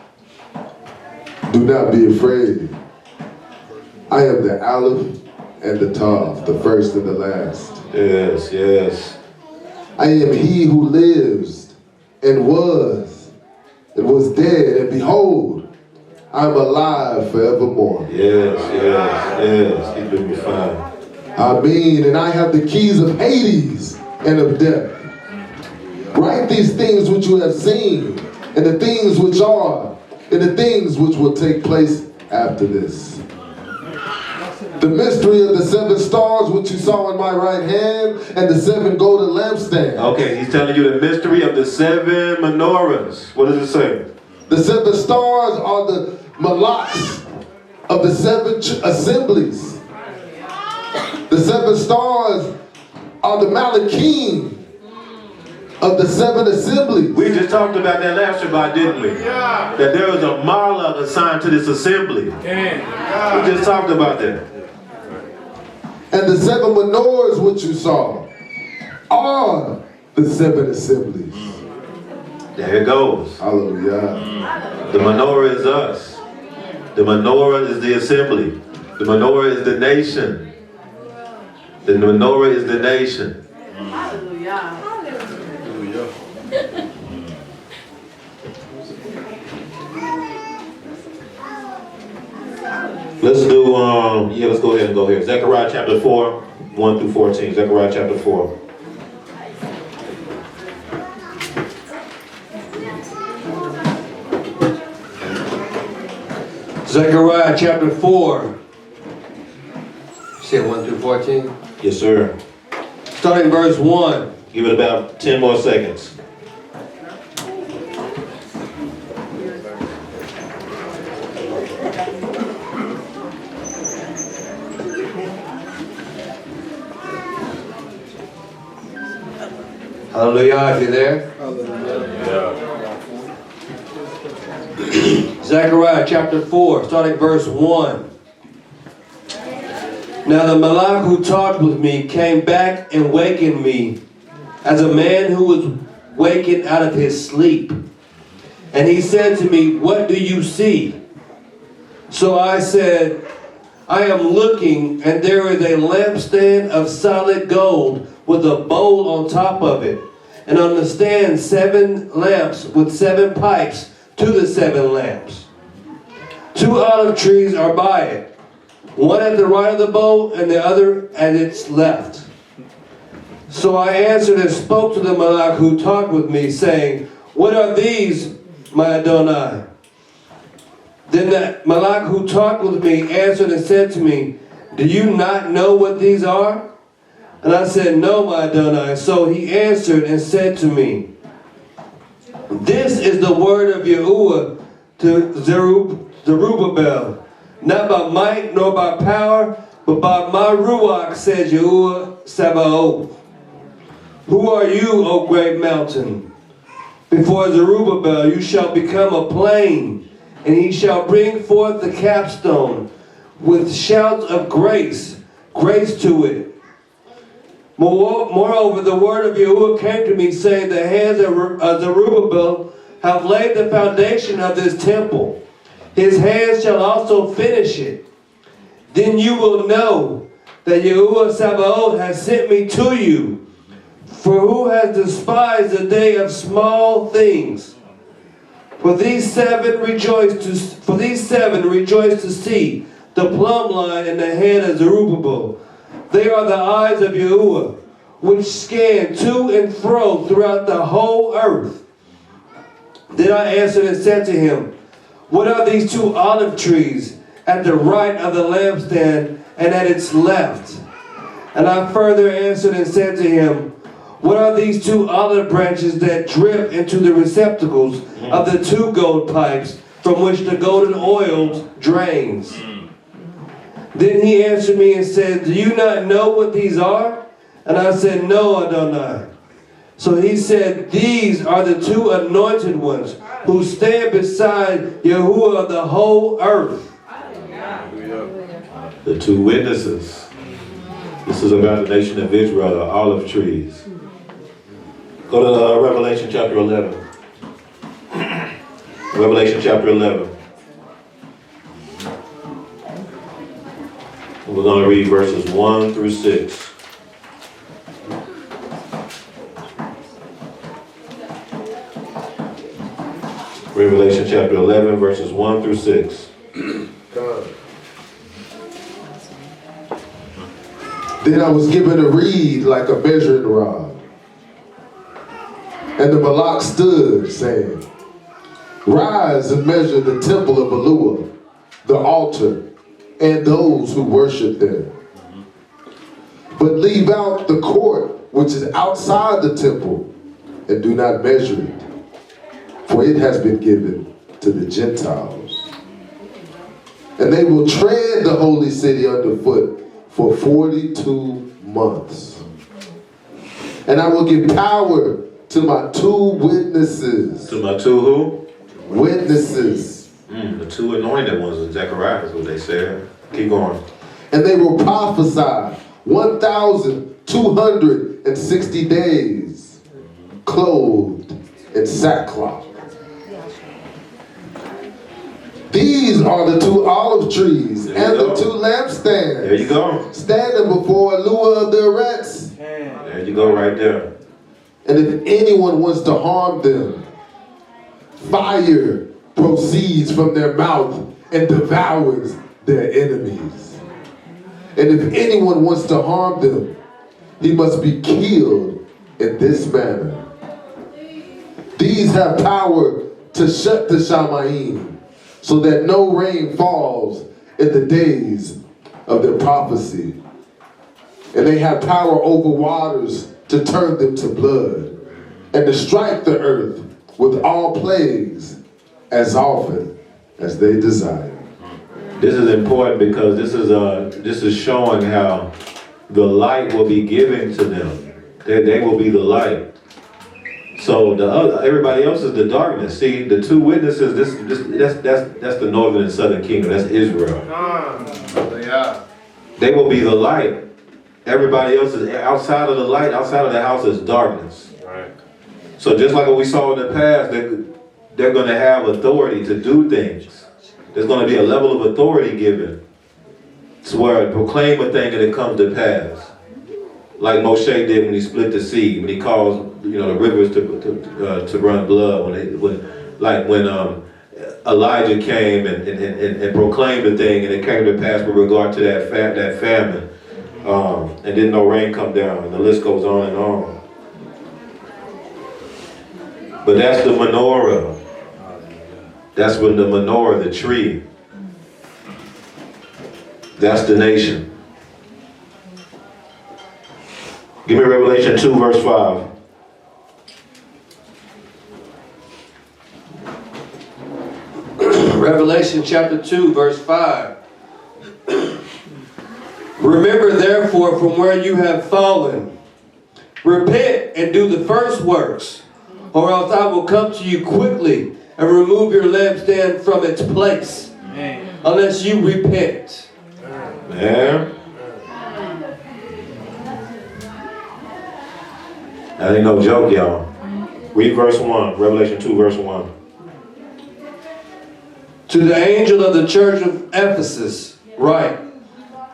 do not be afraid. I am the Aleph and the Tav, the first and the last. Yes, yes. I am he who lives and was dead, and behold, I am alive forevermore. Yes, yes, yes. He's been refined. Amen. And I have the keys of Hades and of death. Write these things which you have seen, and the things which are, and the things which will take place after this. The mystery of the 7 stars which you saw in my right hand, and the 7 golden lampstands. Okay, he's telling you the mystery of the 7 menorahs. What does it say? The 7 stars are the malaks of the 7 assemblies. The 7 stars are the malakim of the 7 assemblies. We just talked about that last Shabbat, didn't we? Yeah. That there was a malak assigned to this assembly. Yeah. We just talked about that. And the 7 menorahs which you saw are the 7 assemblies. There it goes. Hallelujah. The menorah is us. The menorah is the assembly. The menorah is the nation. The menorah is the nation. Hallelujah. Let's do, let's go ahead and go here. Zechariah chapter 4, 1 through 14. Zechariah chapter 4. Zechariah chapter 4. You said 1 through 14? Yes, sir. Starting verse 1. Give it about 10 more seconds. Hallelujah, if you're there. Zechariah chapter 4, starting verse 1. Now the Malach who talked with me came back and wakened me as a man who was wakened out of his sleep. And he said to me, "What do you see?" So I said, "I am looking, and there is a lampstand of solid gold with a bowl on top of it. And on the stand 7 lamps with 7 pipes to the 7 lamps. 2 olive trees are by it, one at the right of the bowl and the other at its left." So I answered and spoke to the Malach who talked with me, saying, "What are these, my Adonai?" Then the Malach who talked with me answered and said to me, "Do you not know what these are?" And I said, "No, my Adonai." So he answered and said to me, "This is the word of Yahuwah to Zerubbabel, not by might nor by power, but by my Ruach, says Yahuwah Sabaoth. Who are you, O great mountain? Before Zerubbabel you shall become a plain, and he shall bring forth the capstone with shouts of grace, grace to it. Moreover, the word of Yahuwah came to me, saying, the hands of Zerubbabel have laid the foundation of this temple. His hands shall also finish it. Then you will know that Yahuwah Sabaoth has sent me to you. For who has despised the day of small things? For these seven rejoice to see the plumb line in the hand of Zerubbabel. They are the eyes of Yahuwah, which scan to and fro throughout the whole earth. Then I answered and said to him, "What are these 2 olive trees at the right of the lampstand and at its left?" And I further answered and said to him, "What are these 2 olive branches that drip into the receptacles of the 2 gold pipes from which the golden oil drains?" Then he answered me and said, "Do you not know what these are?" And I said, "No, Adonai." So he said, "These are the 2 anointed ones who stand beside Yahuwah of the whole earth." The 2 witnesses. This is about the nation of Israel, the olive trees. Go to Revelation chapter 11. Revelation chapter 11. We're going to read verses 1 through 6. Revelation chapter 11, verses 1 through 6. Then I was given a reed like a measuring rod. And the Malach stood, saying, "Rise and measure the temple of Yahuwah, the altar, and those who worship there. But leave out the court which is outside the temple, and do not measure it, for it has been given to the Gentiles. And they will tread the holy city underfoot for 42 months. And I will give power to my 2 witnesses." To my 2 who? Witnesses. The 2 anointed ones in Zechariah is what they said. Keep going. "And they will prophesy 1,260 days, clothed in sackcloth." These are the 2 olive trees There and you the go. 2 lampstands. There you go. Standing before a lure of the Eretz. There you go right there. And if anyone wants to harm them, fire proceeds from their mouth and devours their enemies. And if anyone wants to harm them, he must be killed in this manner. These have power to shut the Shamayim, so that no rain falls in the days of their prophecy. And they have power over waters to turn them to blood, and to strike the earth with all plagues as often as they desire. This is important because this is showing how the light will be given to them. They will be the light. So everybody else is the darkness. See, the 2 witnesses. That's the northern and southern kingdom. That's Israel. They will be the light. Everybody else is outside of the light. Outside of the house is darkness. Right. So just like what we saw in the past, they're going to have authority to do things. There's going to be a level of authority given to where proclaim a thing and it comes to pass. Like Moshe did when he split the sea, when he caused the rivers to run blood. When Elijah came and proclaimed a thing and it came to pass with regard to that famine, and then no rain come down, and the list goes on and on. But that's the menorah. That's when the menorah, the tree. That's the nation. Give me Revelation 2, verse 5. Revelation chapter 2, verse 5. Remember therefore from where you have fallen. Repent and do the first works, or else I will come to you quickly and remove your lampstand from its place, unless you repent. Yeah. That ain't no joke, y'all. Read verse 1, Revelation 2, verse 1. To the angel of the church of Ephesus, write,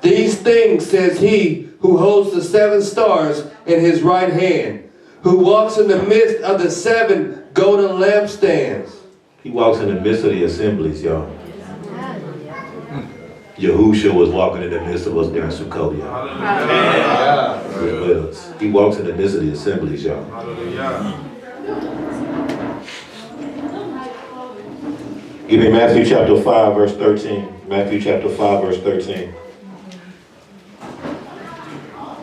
these things says he who holds the 7 stars in his right hand, who walks in the midst of the 7 golden lampstands. He walks in the midst of the assemblies, y'all. Yahusha was walking in the midst of us during Sukkot, y'all. With us. He walks in the midst of the assemblies, y'all. Give me Matthew chapter 5, verse 13. Matthew chapter 5, verse 13.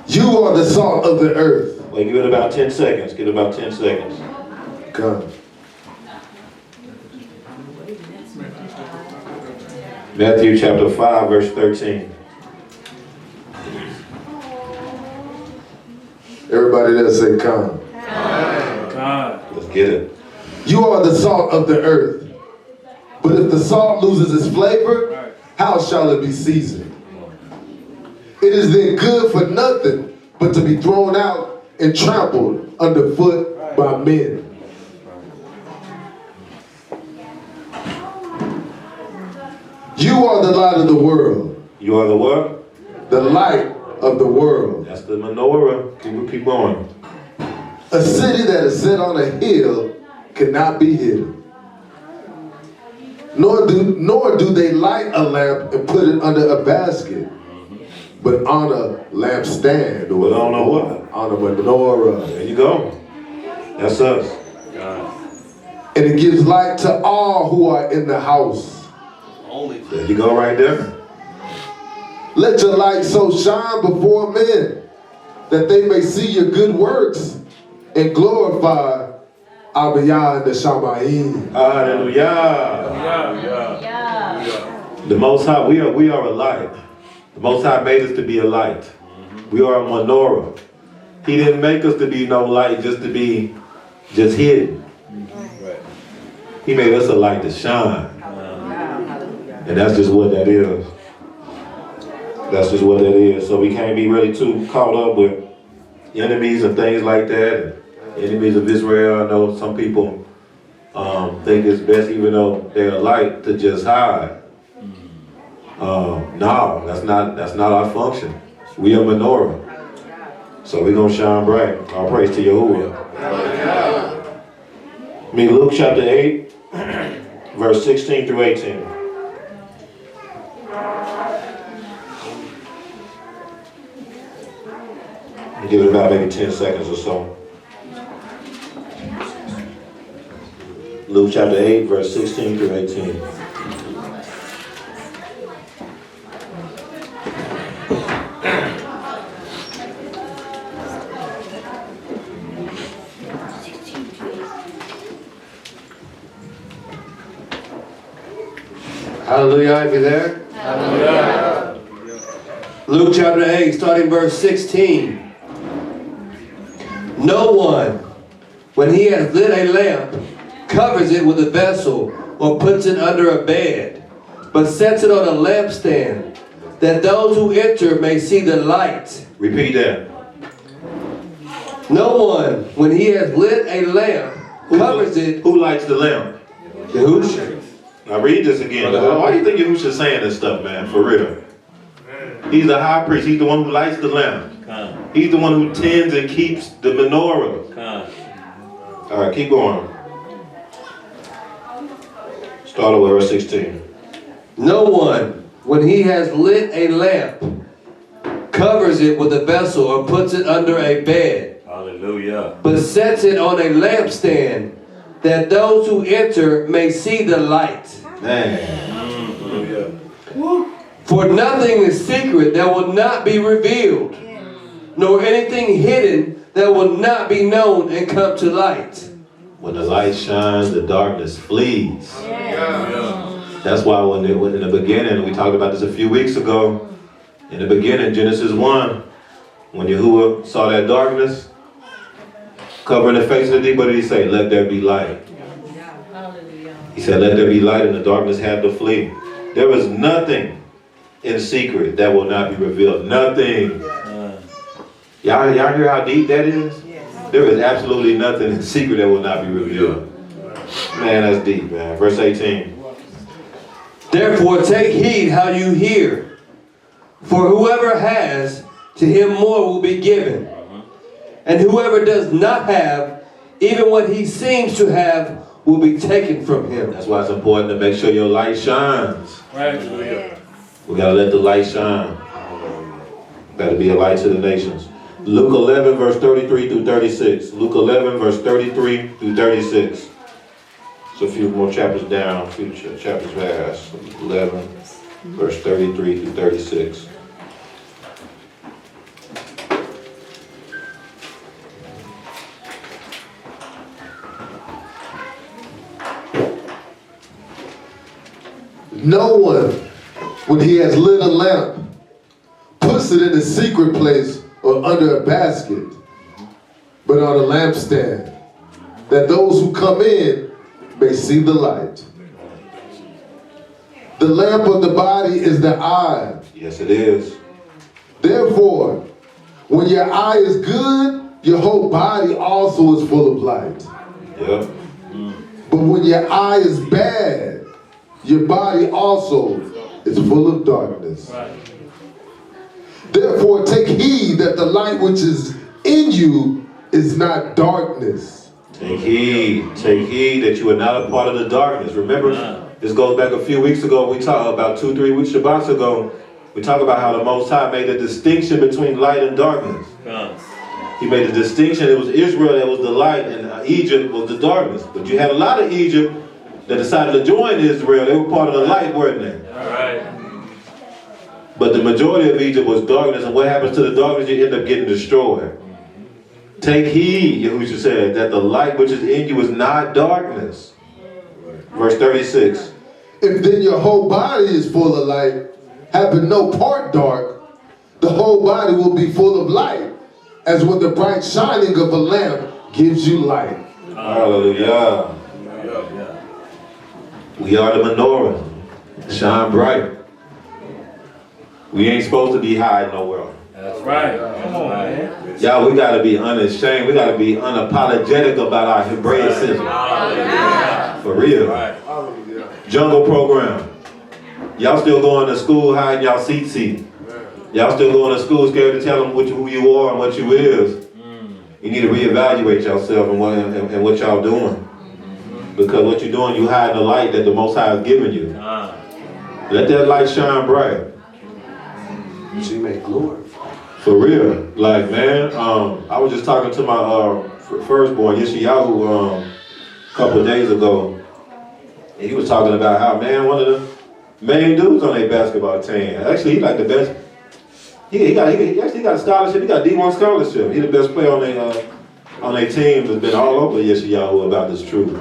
You are the salt of the earth. Wait, give it about 10 seconds. Give it about 10 seconds. Come. Matthew chapter 5, verse 13. Everybody that say come. Let's get it. You are the salt of the earth. But if the salt loses its flavor, how shall it be seasoned? It is then good for nothing but to be thrown out and trampled underfoot by men. You are the light of the world. You are the what? The light of the world. That's the menorah. Keep going. A city that is set on a hill cannot be hidden. Nor do they light a lamp and put it under a basket, but on a lampstand, or But on a what? on a menorah. There you go. That's us. And it gives light to all who are in the house. There you go right there. Let your light so shine before men that they may see your good works and glorify Abiyah and the Shamayim. Hallelujah. The Most High, we are a light. The Most High made us to be a light. We are a menorah. He didn't make us to be no light just to be just hidden. He made us a light to shine. And that's just what that is. That's just what that is. So we can't be really too caught up with enemies and things like that. Enemies of Israel. I know some people think it's best, even though they're light, to just hide. No, that's not our function. We are menorah. So we're gonna shine bright. All praise to Yahuwah. Luke chapter 8, verse 16 through 18. Give it about maybe 10 seconds or so. Luke chapter 8, verse 16 through 18. Hallelujah, if you're there. Hallelujah. Luke chapter 8, starting verse 16. No one, when he has lit a lamp, covers it with a vessel or puts it under a bed, but sets it on a lampstand, that those who enter may see the light. Repeat that. No one, when he has lit a lamp, covers it. Who lights the lamp? Yahushua. Now read this again. Why do you think Yahushua's saying this stuff, man? For real. He's the high priest. He's the one who lights the lamp. He's the one who tends and keeps the menorah. All right, keep going. Start over verse 16. No one, when he has lit a lamp, covers it with a vessel or puts it under a bed. Hallelujah. But sets it on a lampstand, that those who enter may see the light. Man. Hallelujah. For nothing is secret that will not be revealed, nor anything hidden that will not be known and come to light. When the light shines, the darkness flees. That's why when in the beginning, we talked about this a few weeks ago, in the beginning, Genesis 1, when Yahuwah saw that darkness covering the face of the deep, what did he say? Let there be light. He said, let there be light, and the darkness had to flee. There is nothing in secret that will not be revealed. Nothing. Y'all hear how deep that is? There is absolutely nothing in secret that will not be revealed. Man, that's deep, man. Verse 18. Therefore take heed how you hear. For whoever has, to him more will be given. And whoever does not have, even what he seems to have, will be taken from him. That's why it's important to make sure your light shines. Right. We gotta let the light shine. Gotta be a light to the nations. Luke 11, verse 33 through 36. Luke 11, verse 33 through 36. So a few more chapters down, a few chapters past. 11, verse 33 through 36. No one, when he has lit a lamp, puts it in a secret place or under a basket, but on a lampstand, that those who come in may see the light. The lamp of the body is the eye. Yes, it is. Therefore, when your eye is good, your whole body also is full of light. Yep. But when your eye is bad, your body also is full of darkness. Therefore, take heed that the light which is in you is not darkness. Take heed that you are not a part of the darkness. Remember, this goes back a few weeks ago. We talked about 2-3 weeks Shabbats ago. We talked about how the Most High made a distinction between light and darkness. He made a distinction. It was Israel that was the light and Egypt was the darkness. But you had a lot of Egypt that decided to join Israel. They were part of the light, weren't they? All right. But the majority of Egypt was darkness, and what happens to the darkness? You end up getting destroyed. Take heed, Yahushua said, that the light which is in you is not darkness. Verse 36. If then your whole body is full of light, having no part dark, the whole body will be full of light, as when the bright shining of a lamp gives you light. Hallelujah. We are the menorah. Shine bright. We ain't supposed to be hiding nowhere. That's right. Come on, man. Y'all, we got to be unashamed. We got to be unapologetic about our Hebraicism. Hallelujah. For real. Right. Jungle program. Y'all still going to school hiding y'all seat. Y'all still going to school scared to tell them who you are and what you is. You need to reevaluate yourself and what y'all doing. Because what you're doing, you hiding the light that the Most High is giving you. Let that light shine bright. She may glory. For real. Like, man, I was just talking to my firstborn, Yeshayahu, a couple of days ago. And he was talking about how, man, one of the main dudes on their basketball team. Actually, he's like the best. He actually got a scholarship. He got a D1 scholarship. He's the best player on their team. Has been all over Yeshayahu about this truth.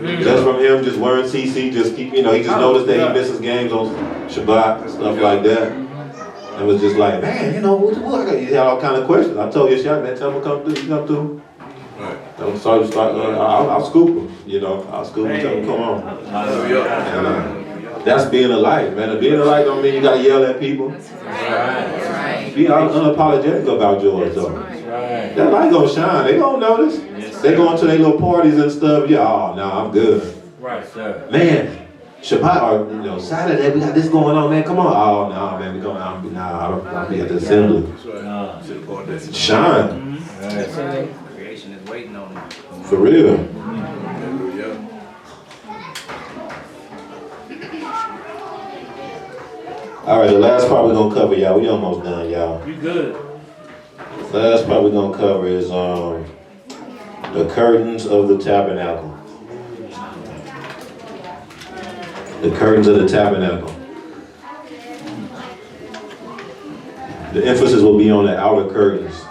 Just from him just wearing CC, just keep, he just noticed that he misses games on Shabbat and stuff like that. And was just like, man, what? He had all kind of questions. I told Yeshayahu, man, tell him to come through. I'll scoop him, I'll scoop him, tell him, come on. And, that's being a light, man. Being a light don't mean you gotta yell at people. Be unapologetic about yours, though. That light gonna shine. They gonna notice. They going to their little parties and stuff. Yeah, I'm good. Right, sir. Man, Shabbat or Saturday, we got this going on, man. Come on. Oh no, man, we going. I'll be at the assembly. Shine. Creation is waiting on you. For real. All right, the last part we're gonna cover, y'all. We almost done, y'all. You good. The last part we're gonna cover is the curtains of the tabernacle. The curtains of the tabernacle. The emphasis will be on the outer curtains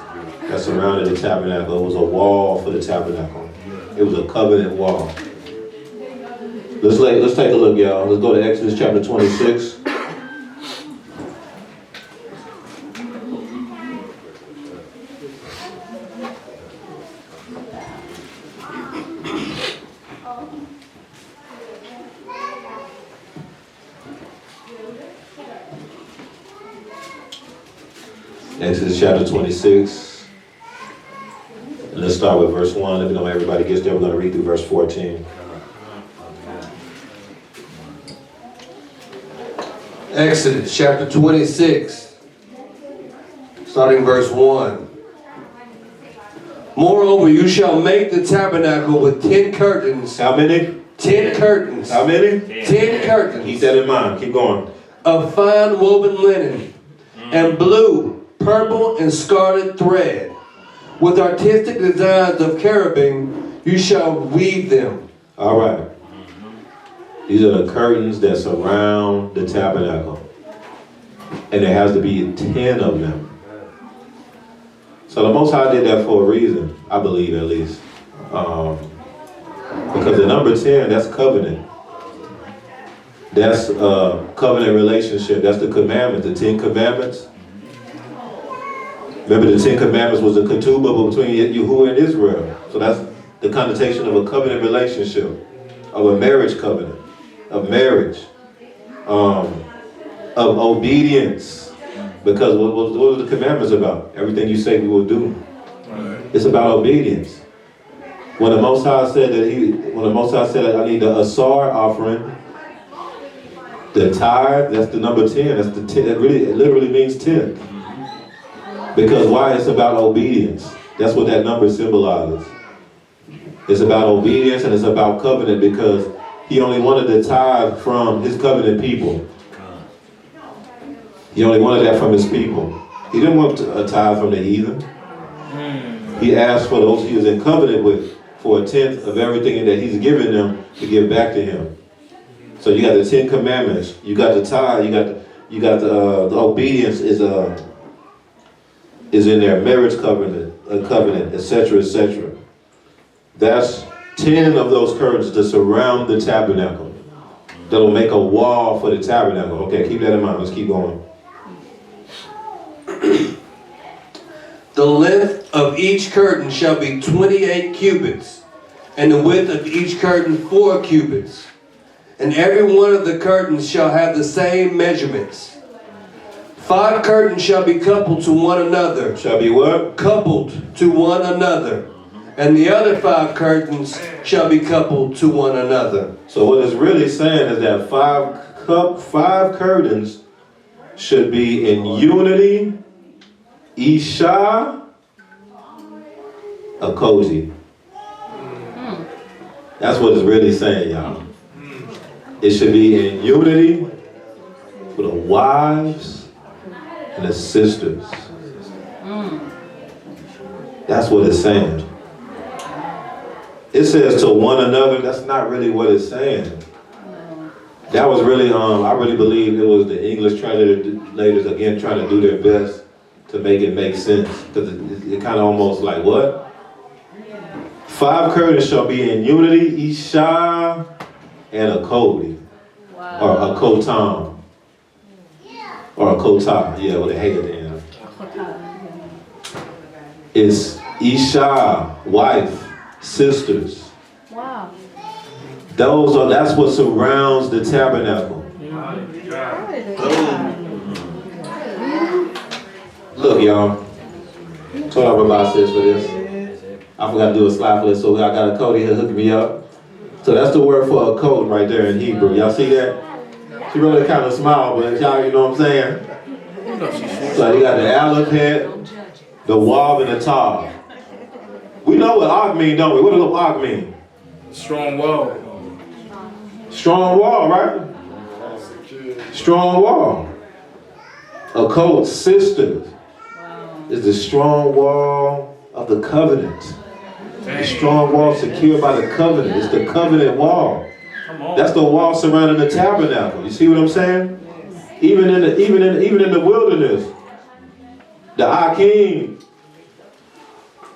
that surrounded the tabernacle. It was a wall for the tabernacle. It was a covenant wall. Let's take a look, y'all. Let's go to Exodus chapter 26. Exodus chapter 26. Let's start with verse 1. Let me know when everybody gets there. We're going to read through verse 14. Exodus chapter 26, starting verse 1. Moreover, you shall make the tabernacle with 10 curtains. How many? 10 curtains. How many? 10 curtains. Keep that in mind. Keep going. Of fine woven linen, and blue, purple, and scarlet thread. With artistic designs of cherubim, you shall weave them. All right. These are the curtains that surround the tabernacle. And there has to be 10 of them. So the Most High did that for a reason, I believe at least. Because the number 10, that's covenant. That's a covenant relationship. That's the commandments, the 10 commandments. Remember, the 10 commandments was a ketubah between Yahuwah and Israel. So that's the connotation of a covenant relationship, of a marriage covenant, of marriage, of obedience. Because what are the commandments about? Everything you say we will do. It's about obedience. When the Most High said that I need the asar offering, the tithe, that's the number 10. That's the 10. It literally means 10. Because why? It's about obedience. That's what that number symbolizes. It's about obedience and it's about covenant, because he only wanted the tithe from his covenant people. He only wanted that from his people. He didn't want a tithe from the heathen. He asked for those he was in covenant with for a tenth of everything that he's given them to give back to him. So you got the 10 commandments. You got the tithe. You got the obedience is in their marriage covenant, etc., etc. That's 10 of those curtains to surround the tabernacle. That'll make a wall for the tabernacle. Okay, keep that in mind. Let's keep going. The length of each curtain shall be 28 cubits, and the width of each curtain 4 cubits. And every one of the curtains shall have the same measurements. 5 curtains shall be coupled to one another. Shall be what? Coupled to one another. And the other 5 curtains shall be coupled to one another. So what it's really saying is that five curtains should be in unity, Isha, a cozy. That's what it's really saying, y'all. It should be in unity for the wives and the sisters. That's what it's saying. It says to one another. That's not really what it's saying. That was really, I really believe it was the English translators again trying to do their best to make it make sense. Because it kind of almost like, what? 5 curtains shall be in unity, Isha, and a Kodi. Or a Kotam. Or a Kota, yeah, with a hay at the end. It's Isha, wife, sisters. Wow. That's what surrounds the tabernacle. Look, y'all. Torah Rebirth says for this. I forgot to do a slide for this, so I got a code here hooking me up. So that's the word for a code right there in Hebrew. Y'all see that? She really kind of smiled, but y'all, you know what I'm saying? So you got the Aleph head, the Wav, and the Tav. We know what Og mean, don't we? What does Og mean? Strong wall. Strong wall, right? Strong wall. A code, sisters, is the strong wall of the covenant. The strong wall secured by the covenant. It's the covenant wall. That's the wall surrounding the tabernacle. You see what I'm saying? Even in the wilderness, the Akim,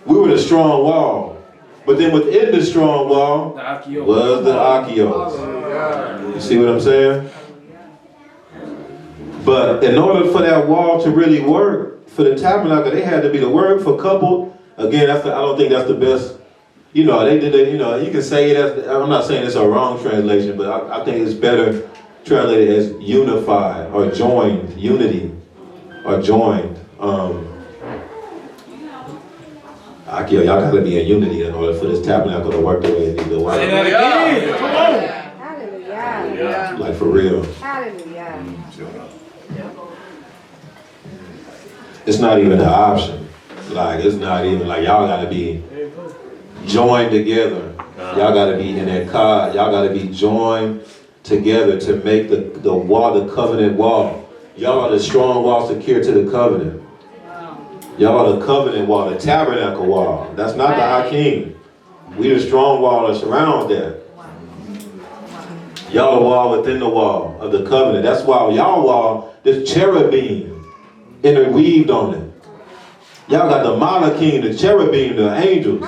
we were the strong wall. But then within the strong wall was the Achios. You see what I'm saying? But in order for that wall to really work, for the tabernacle, they had to be the word for coupled. Again, I don't think that's the best. You know, they did it, you know, you can say it. I'm not saying it's a wrong translation, but I think it's better translated as unified or joined, unity or joined. Y'all gotta be in unity in order for this tabernacle to work the way it needs to work. Say that again. Come on. Hallelujah. Like for real. Hallelujah. It's not even an option. Like, it's not even like y'all gotta be joined together. Y'all gotta be in that car. Y'all gotta be joined together to make the wall, the covenant wall. Y'all are the strong wall secured to the covenant. Y'all are the covenant wall, the tabernacle wall. That's not the Hakim. We the strong wall that surrounds that. Y'all the wall within the wall of the covenant. That's why y'all wall, this cherubim interweaved on it. Y'all got the Malachim, the cherubim, the angels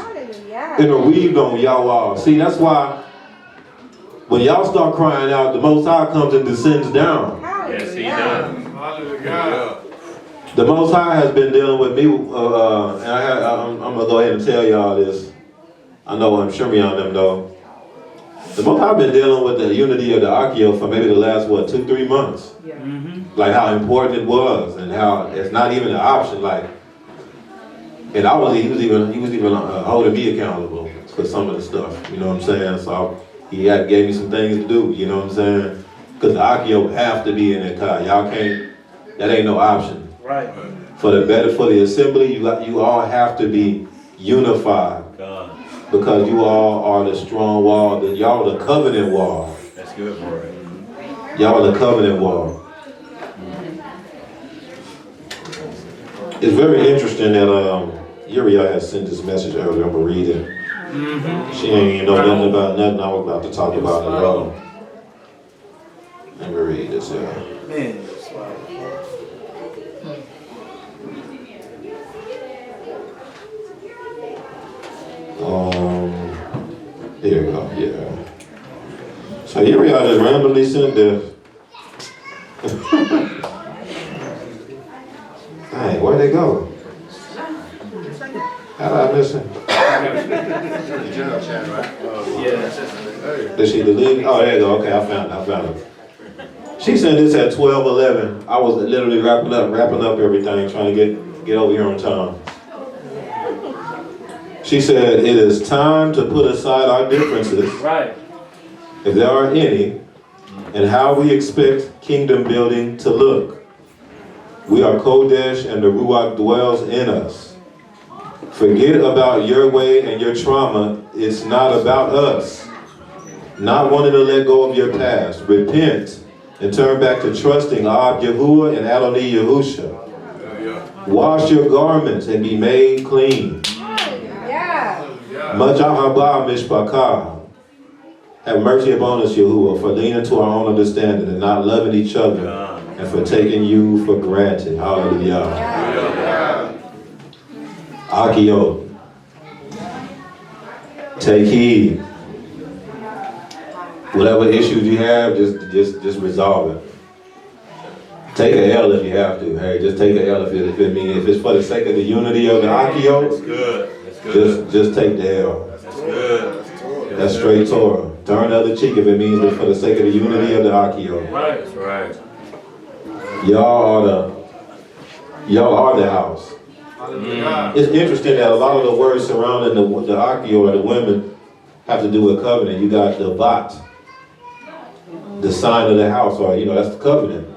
interweaved on y'all wall. See, that's why when y'all start crying out, the Most High comes and descends down. Yes, he does. Hallelujah. The Most High has been dealing with me, and I'm going to go ahead and tell y'all this. I know I'm sure y'all them know. The Most High been dealing with the unity of the Archeo for maybe the last, 2-3 months. Yeah. Like how important it was and how it's not even an option. Like, and he was even holding me accountable for some of the stuff. You know what I'm saying? So he gave me some things to do. You know what I'm saying? Because the Archeo have to be in that car. Y'all can't. That ain't no option. Right. For the assembly, you all have to be unified. God. Because you all are the strong wall. Y'all are the covenant wall. That's good for it. Y'all are the covenant wall. It's very interesting that Uriah has sent this message earlier. I'm going to read it. She ain't even know nothing about nothing I was about to talk about at all. Let me read this here. Man. Here we go, yeah. So here we are, just randomly sent this. Dang, where'd they go? How did I miss it? Did she delete it? Oh, there you go, okay, I found it. She sent this at 12:11. I was literally wrapping up everything, trying to get over here on time. She said, it is time to put aside our differences, Right. if there are any, and how we expect kingdom building to look. We are Kodesh and the Ruach dwells in us. Forget about your way and your trauma. It's not about us. Not wanting to let go of your past. Repent and turn back to trusting Ab Yahuwah and Adonai Yahusha. Wash your garments and be made clean. Yeah. Majahaba mishpakah. Have mercy upon us, Yahuwah, for leaning to our own understanding and not loving each other and for taking you for granted. Hallelujah. Akio. Take heed. Whatever issues you have, just resolve it. Take a L if you have to. Hey, just take a L if it's for the sake of the unity of the Akio. That's good. That's good. Just take the L. That's good. That's straight Torah. Turn the other cheek if it means that for the sake of the unity of the Akio. Right. That's right. Y'all are the house. It's interesting that a lot of the words surrounding the Akio or the women have to do with covenant. You got the Bat, the sign of the house, or that's the covenant.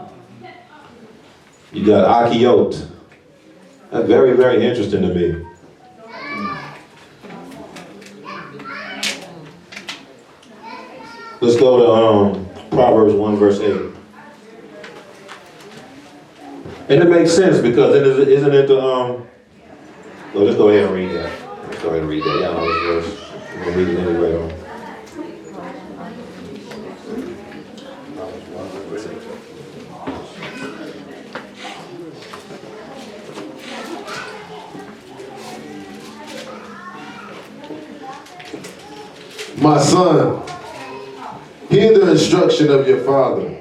You got Akiot. That's very, very interesting to me. Let's go to Proverbs 1 verse 8. And it makes sense because isn't it the well, let's go ahead and read that. Let's go ahead and read that. Y'all know this verse. I'm gonna read it anyway. My son, hear the instruction of your father,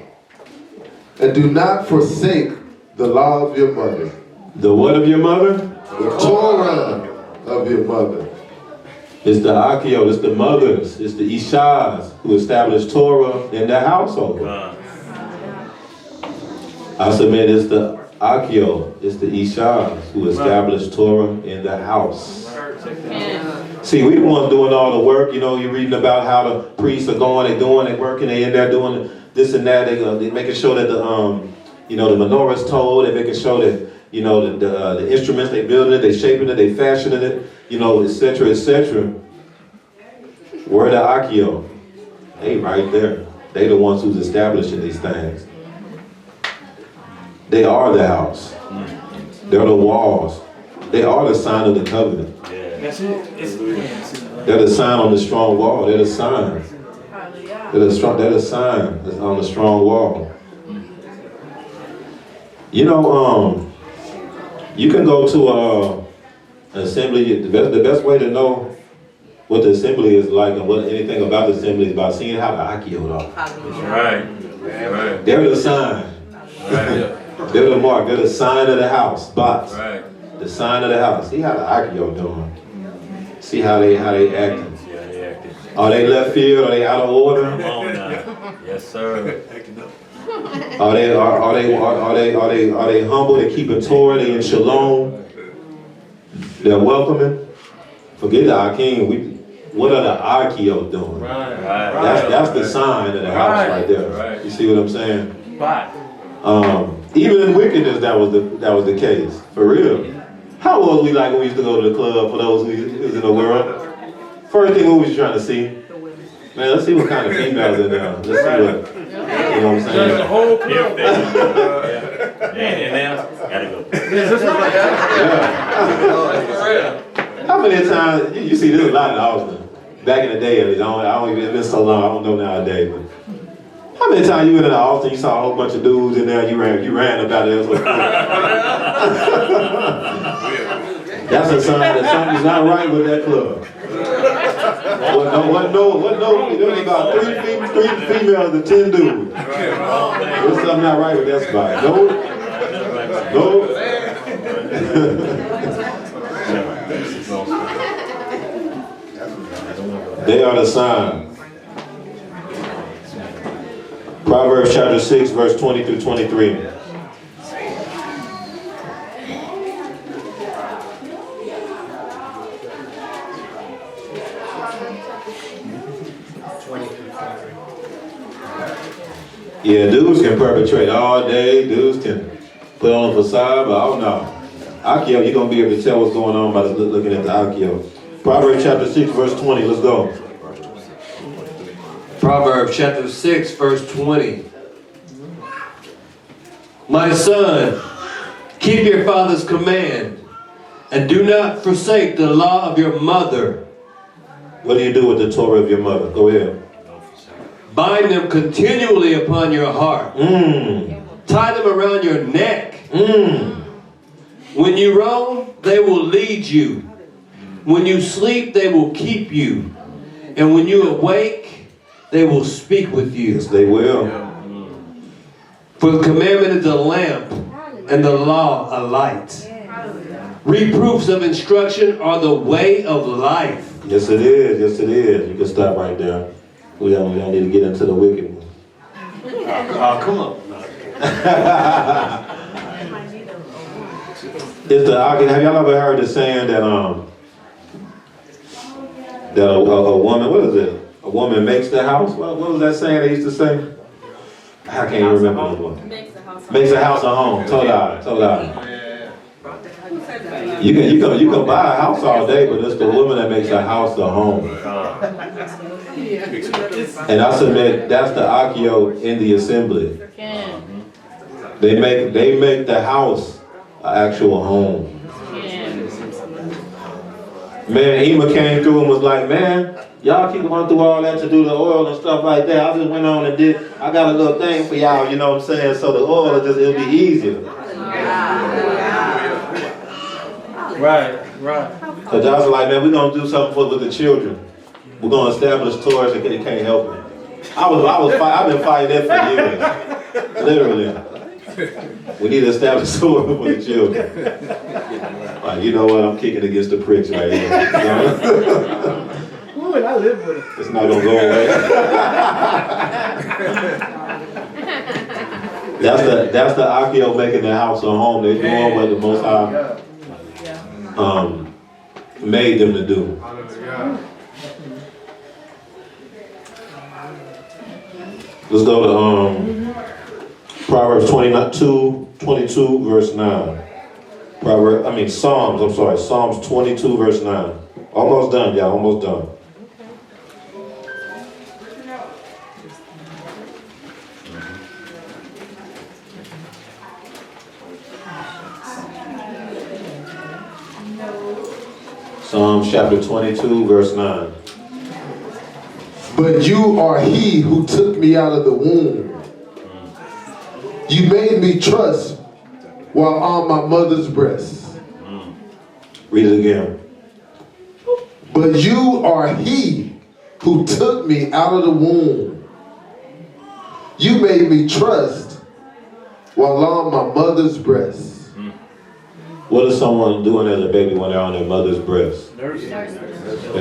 and do not forsake the law of your mother. The what of your mother? The Torah of your mother. It's the Akio, it's the mothers, it's the Ishas who established Torah in their household. I submit it's the Akio, it's the Ishas who established Torah in the house. See, we the ones doing all the work. You're reading about how the priests are going, they're working, they in there doing this and that. They making sure that the menorah's told. They making sure that the instruments they building it, they shaping it, they fashioning it, etc., etc. Where the Akio? They right there. They the ones who's establishing these things. They are the house. They're the walls. They are the sign of the covenant. That's it. They're the sign on the strong wall. They're the sign. They're the sign that's on the strong wall. You can go to an assembly. The best way to know what the assembly is like and what anything about the assembly is by seeing how the Akio are. Right. Right. They're the sign. Right. They're the mark. They're the sign of the house. Bots. Right. The sign of the house. See how the Akio doing. See how they acting. Yeah, they acting. Are they left field? Are they out of order? Come on now. Yes, sir. Are they humble? They keeping Torah. They in shalom. They're welcoming. Forget the Akim. What are the Akio doing? Right. That's the sign of the house right there. Right. You see what I'm saying? Right. Even in wickedness, that was the case. For real. How was we like when we used to go to the club for those who was in the world? First thing we was trying to see. Man, let's see what kind of females in there. Let's see what. You know what I'm saying? There's a whole club. And now, gotta go. Yeah. How many times, you see this a lot in Austin. Back in the day, I don't even, it's been so long, I don't know nowadays. But how many times you went in Austin, you saw a whole bunch of dudes in there, you ran about it. That's a sign that something's not right with that club. What there was about three females and 10 dudes. There's something not right with that spot. No. They are the sign. Proverbs chapter 6, verse 20 through 23. Yeah, dudes can perpetrate all day. Dudes can put on a facade, but I don't know. Akio, you're going to be able to tell what's going on by looking at the Akio. Proverbs chapter 6, verse 20. Let's go. Proverbs chapter 6, verse 20. My son, keep your father's command, and do not forsake the law of your mother. What do you do with the Torah of your mother? Go ahead. Bind them continually upon your heart. Tie them around your neck. When you roam, they will lead you. When you sleep, they will keep you. And when you awake, they will speak with you. Yes, they will. For the commandment is a lamp, and the law a light. Reproofs of instruction are the way of life. Yes, it is. Yes, it is. You can stop right there. We don't need to get into the wicked one. Come on. Have y'all ever heard the saying that that a woman, what is it? A woman makes the house? What was that saying they used to say? I can't even remember the one. Makes a house a home. Torah. You can buy a house all day, but it's the woman that makes a house a home. And I submit that's the Akio in the assembly. They make the house an actual home. Man, Ema came through and was like, man, y'all keep going through all that to do the oil and stuff like that. I just went on and I got a little thing for y'all, you know what I'm saying? So the oil, it'll be easier. Right. So Josh was like, man, we're going to do something with the children. We're going to establish Torah so they can't help it. I've been fighting that for years. Literally. We need to establish Torah for the children. Like, you know what? I'm kicking against the pricks right here. Ooh, and I live with it. It's not going to go away. That's the Akio making their house a home. They're doing what the Most High made them to do. Let's go to Proverbs 22, verse 9. Psalms 22, verse 9. Almost done, y'all, almost done. Psalms chapter 22, verse 9. But you are he who took me out of the womb. You made me trust while on my mother's breast. Read it again. But you are he who took me out of the womb. You made me trust while on my mother's breast. What is someone doing as a baby when they're on their mother's breast? They're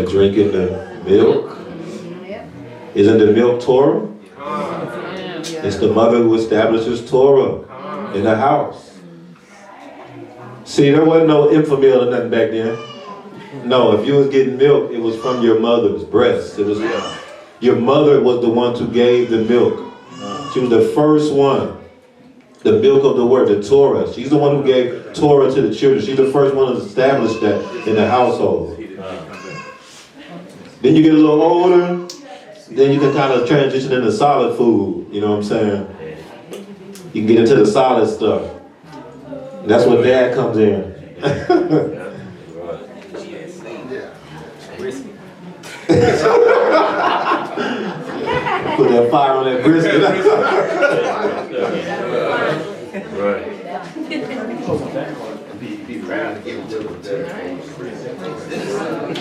drinking the milk. Isn't the milk Torah? It's the mother who establishes Torah in the house. See, there wasn't no infamil or nothing back then. No, if you was getting milk, it was from your mother's breast. It was your mother was the one who gave the milk. She was the first one. The milk of the word, the Torah. She's the one who gave Torah to the children. She's the first one to establish that in the household. Then you get a little older, then you can kind of transition into solid food. You know what I'm saying? You can get into the solid stuff. That's where dad comes in. Put that fire on that brisket.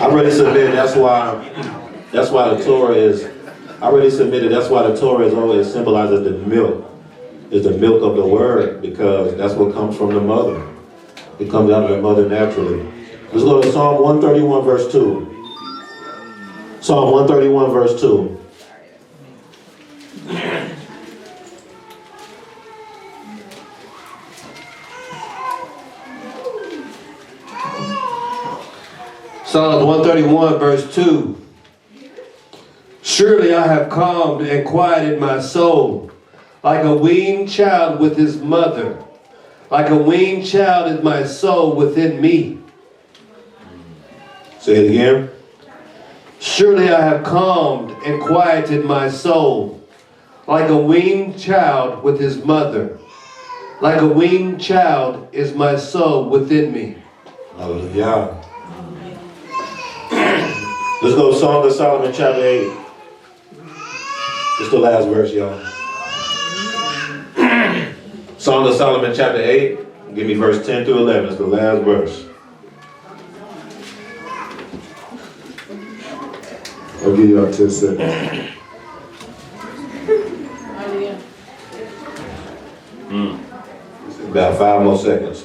I already submitted. That's why the Torah is. I already submitted. That's why the Torah is always symbolized as the milk. Is the milk of the word, because that's what comes from the mother. It comes out of the mother naturally. Let's go to Psalm 131, verse 2. Psalm 131, verse 2. Psalms 131, verse 2. Surely I have calmed and quieted my soul like a weaned child with his mother. Like a weaned child is my soul within me. Say it again. Surely I have calmed and quieted my soul, like a weaned child with his mother. Like a weaned child is my soul within me. Hallelujah. Let's go to Song of Solomon chapter 8. It's the last verse, y'all. Song of Solomon chapter 8. Give me verse 10 through 11. It's the last verse. I'll give y'all 10 seconds. About 5 more seconds.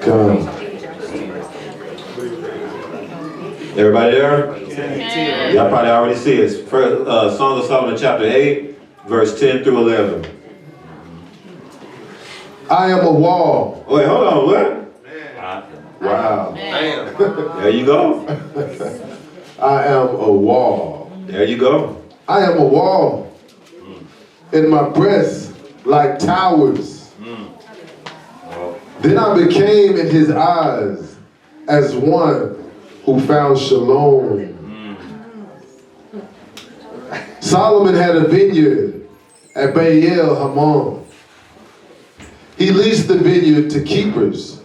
Come. Everybody there? Y'all probably already see it. First, Song of Solomon chapter 8, verse 10 through 11. I am a wall. Wait, hold on, what? Wow. There you go. I am a wall. There you go. I am a wall. In my breast, like towers. Then I became in his eyes as one who found shalom. Solomon had a vineyard at Baal Hamon. He leased the vineyard to keepers.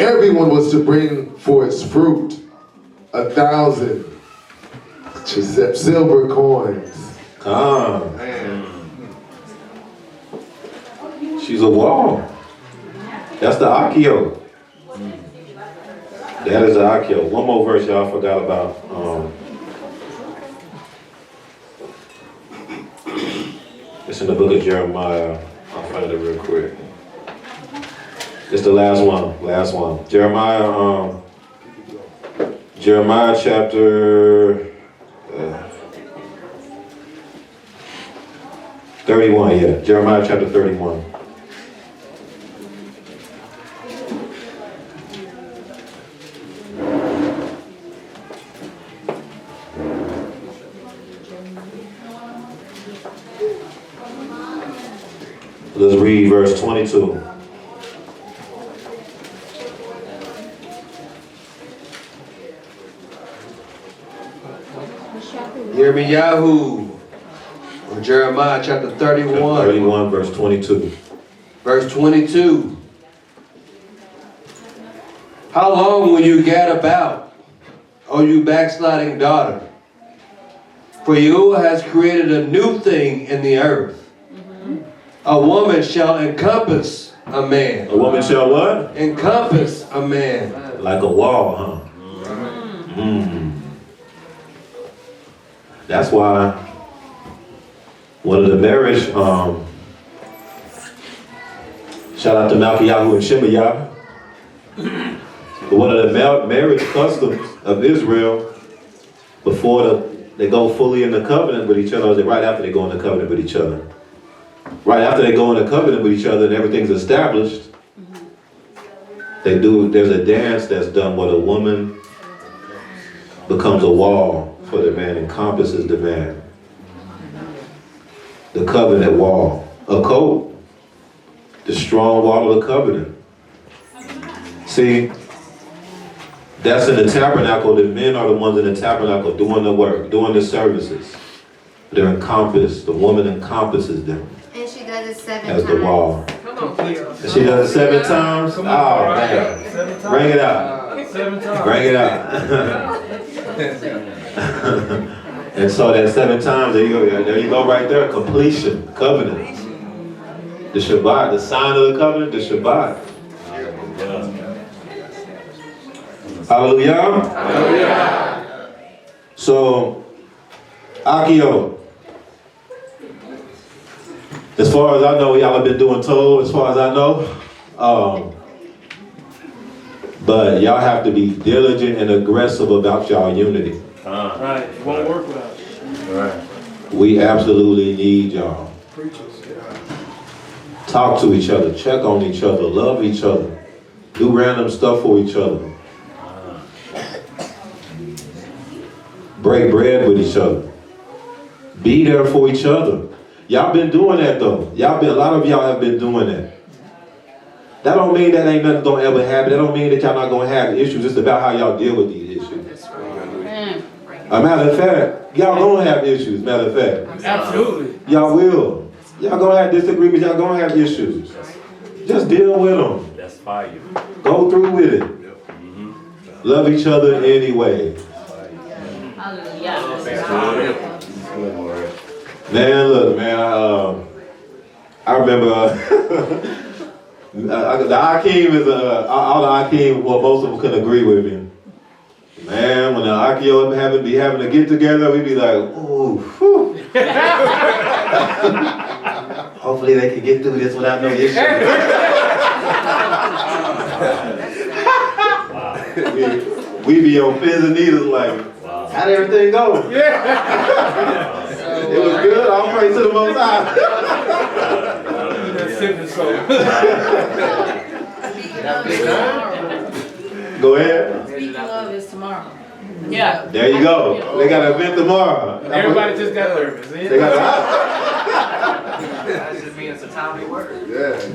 Everyone was to bring for its fruit 1,000 silver coins. Come. She's a wall. That's the Akio. That is the Akio. One more verse y'all forgot about. It's in the book of Jeremiah. I'll find it real quick. It's the last one. Last one. Jeremiah chapter 31. Yeah, Jeremiah chapter 31. Let's read verse 22. Yirmiyahu, or Jeremiah chapter 31. 31 verse 22. Verse 22. How long will you gad about, O you backsliding daughter? For Yahuwah has created a new thing in the earth. A woman shall encompass a man. A woman shall what? Encompass a man. Like a wall, huh? That's why one of the marriage, shout out to Malkiyahu and Shemaiah. One of the marriage customs of Israel, before they go fully in the covenant with each other, or right after they go in the covenant with each other. Right after they go in the covenant with each other and everything's established, there's a dance that's done where the woman becomes a wall for the man, encompasses the man. The covenant wall. A coat. The strong wall of the covenant. See, that's in the tabernacle. The men are the ones in the tabernacle doing the work, doing the services. They're encompassed. The woman encompasses them. And she does it 7 As times. the wall. And she does it 7 times? Oh, man. Bring it out. 7 times. Bring it out. And so that 7 times, there you go right there, completion, covenant. The Shabbat, the sign of the covenant, the Shabbat. Hallelujah. Hallelujah. So, Akio. As far as I know, y'all have been doing told, as far as I know. But y'all have to be diligent and aggressive about y'all unity. Right. It won't work without you. Right. We absolutely need y'all. Talk to each other, check on each other, love each other, do random stuff for each other. Break bread with each other. Be there for each other. Y'all been doing that though. A lot of y'all have been doing that. That don't mean that ain't nothing gonna ever happen. That don't mean that y'all not gonna have issues. It's about how y'all deal with these issues. A matter of fact, y'all gonna have issues, matter of fact. Absolutely. Y'all will. Y'all gonna have disagreements, y'all gonna have issues. Just deal with them. That's fire. Go through with it. Love each other anyway. Man, look, man, I remember the Akeem is all the Akeem, well, most of them couldn't agree with me. Man, when the Akio be having a get together, we be like, ooh, whew. Hopefully they can get through this without no issue. we be on pins and needles like, how'd everything go? It was good. I'll pray to the Most High. Go ahead. Speaking of is tomorrow. Yeah. There you go. They got an event tomorrow. Everybody just got nervous. They got That just means it's a timely word.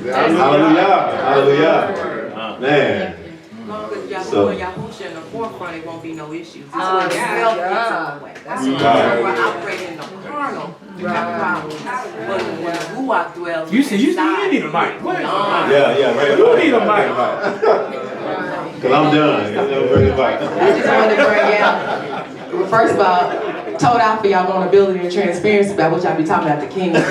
Hallelujah. Hallelujah. Man. As long as Yahuwah So- and Yahusha in the forefront, it won't be no issues. It's Oh, when yeah. self gets in the way. That's When right. we're operating in the carnal, we have problems. But when the Ruach dwells, You see, you need a mic. What? Yeah, right. You need a mic. Because I'm done. Bring it back. I just wanted to bring out, well, first of all, told out for y'all vulnerability and transparency about what y'all be talking about the kingdom.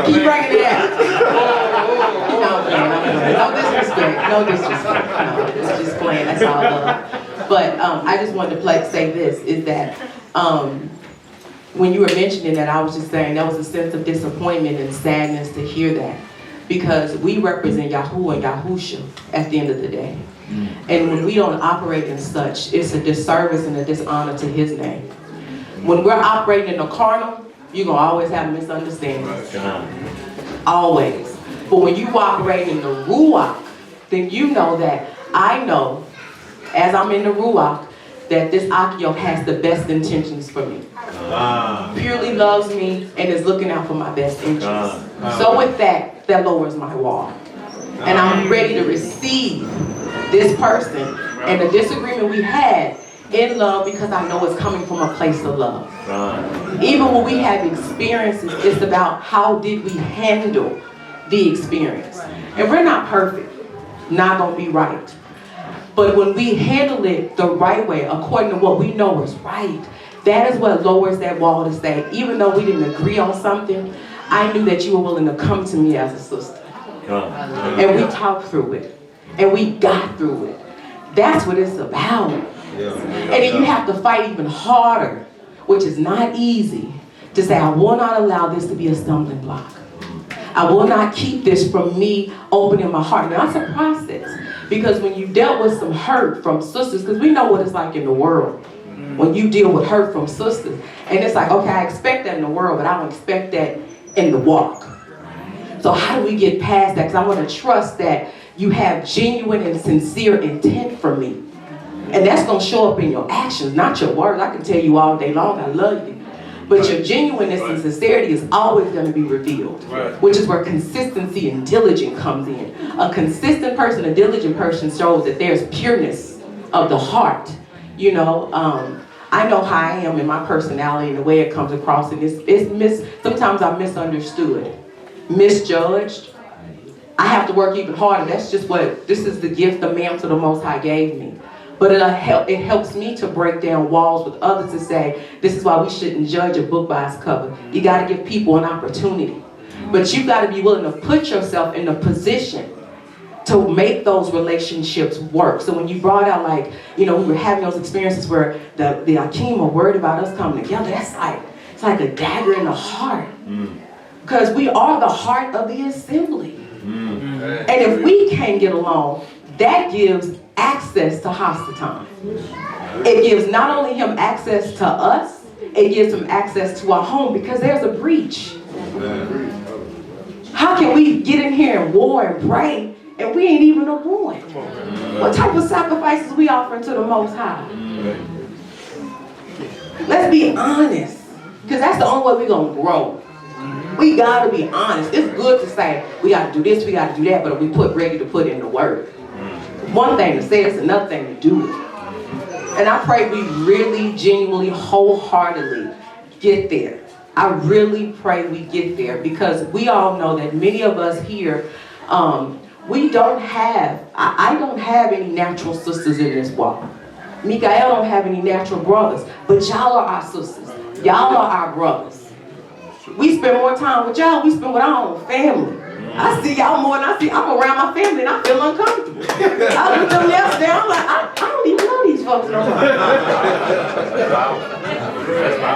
Keep bringing it out. No disrespect. No, it's just playing. That's all love. But I just wanted to say this, is that when you were mentioning that, I was just saying that was a sense of disappointment and sadness to hear that. Because we represent Yahuwah and Yahusha at the end of the day. And when we don't operate in such, it's a disservice and a dishonor to his name. When we're operating in the carnal, you're going to always have misunderstandings. Always. But when you operate in the Ruach, then you know that I know, as I'm in the Ruach, that this Akio has the best intentions for me. Purely loves me and is looking out for my best interests. So with that lowers my wall. And I'm ready to receive this person and the disagreement we had in love, because I know it's coming from a place of love. Even when we have experiences, it's about how did we handle the experience. And we're not perfect, not gonna be right. But when we handle it the right way, according to what we know is right, that is what lowers that wall to say, even though we didn't agree on something, I knew that you were willing to come to me as a sister. And we talked through it. And we got through it. That's what it's about. And then you have to fight even harder, which is not easy, to say, I will not allow this to be a stumbling block. I will not keep this from me opening my heart. Now, that's a process. Because when you dealt with some hurt from sisters, because we know what it's like in the world, when you deal with hurt from sisters, and it's like, okay, I expect that in the world, but I don't expect that in the walk. So how do we get past that? Because I want to trust that you have genuine and sincere intent for me. And that's going to show up in your actions, not your words. I can tell you all day long, I love you. But your genuineness and sincerity is always going to be revealed, which is where consistency and diligence comes in. A consistent person, a diligent person shows that there's pureness of the heart. You know, I know how I am in my personality and the way it comes across, and sometimes I'm misunderstood, misjudged. I have to work even harder. This is the gift, the mantle the Most High gave me. But it helps me to break down walls with others to say, this is why we shouldn't judge a book by its cover. You got to give people an opportunity. But you got to be willing to put yourself in a position to make those relationships work. So when you brought out, like, you know, we were having those experiences where the Akeem are worried about us coming together. It's like a dagger in the heart. Because we are the heart of the assembly. And if we can't get along, that gives access to Hasatan. It gives not only him access to us, it gives him access to our home, because there's a breach. How can we get in here and war and pray and we ain't even a one. What type of sacrifices we offering to the Most High? Let's be honest, because that's the only way we're going to grow. We got to be honest. It's good to say, we got to do this, we got to do that, but we ready to put in the work. One thing to say, it's another thing to do it. And I pray we really, genuinely, wholeheartedly get there. I really pray we get there, because we all know that many of us here, we don't have, I don't have any natural sisters in this walk. Mikael don't have any natural brothers, but y'all are our sisters. Y'all are our brothers. We spend more time with y'all, we spend with our own family. I see y'all more than I'm around my family and I feel uncomfortable. I was with them yesterday, I'm like, I don't even know these folks no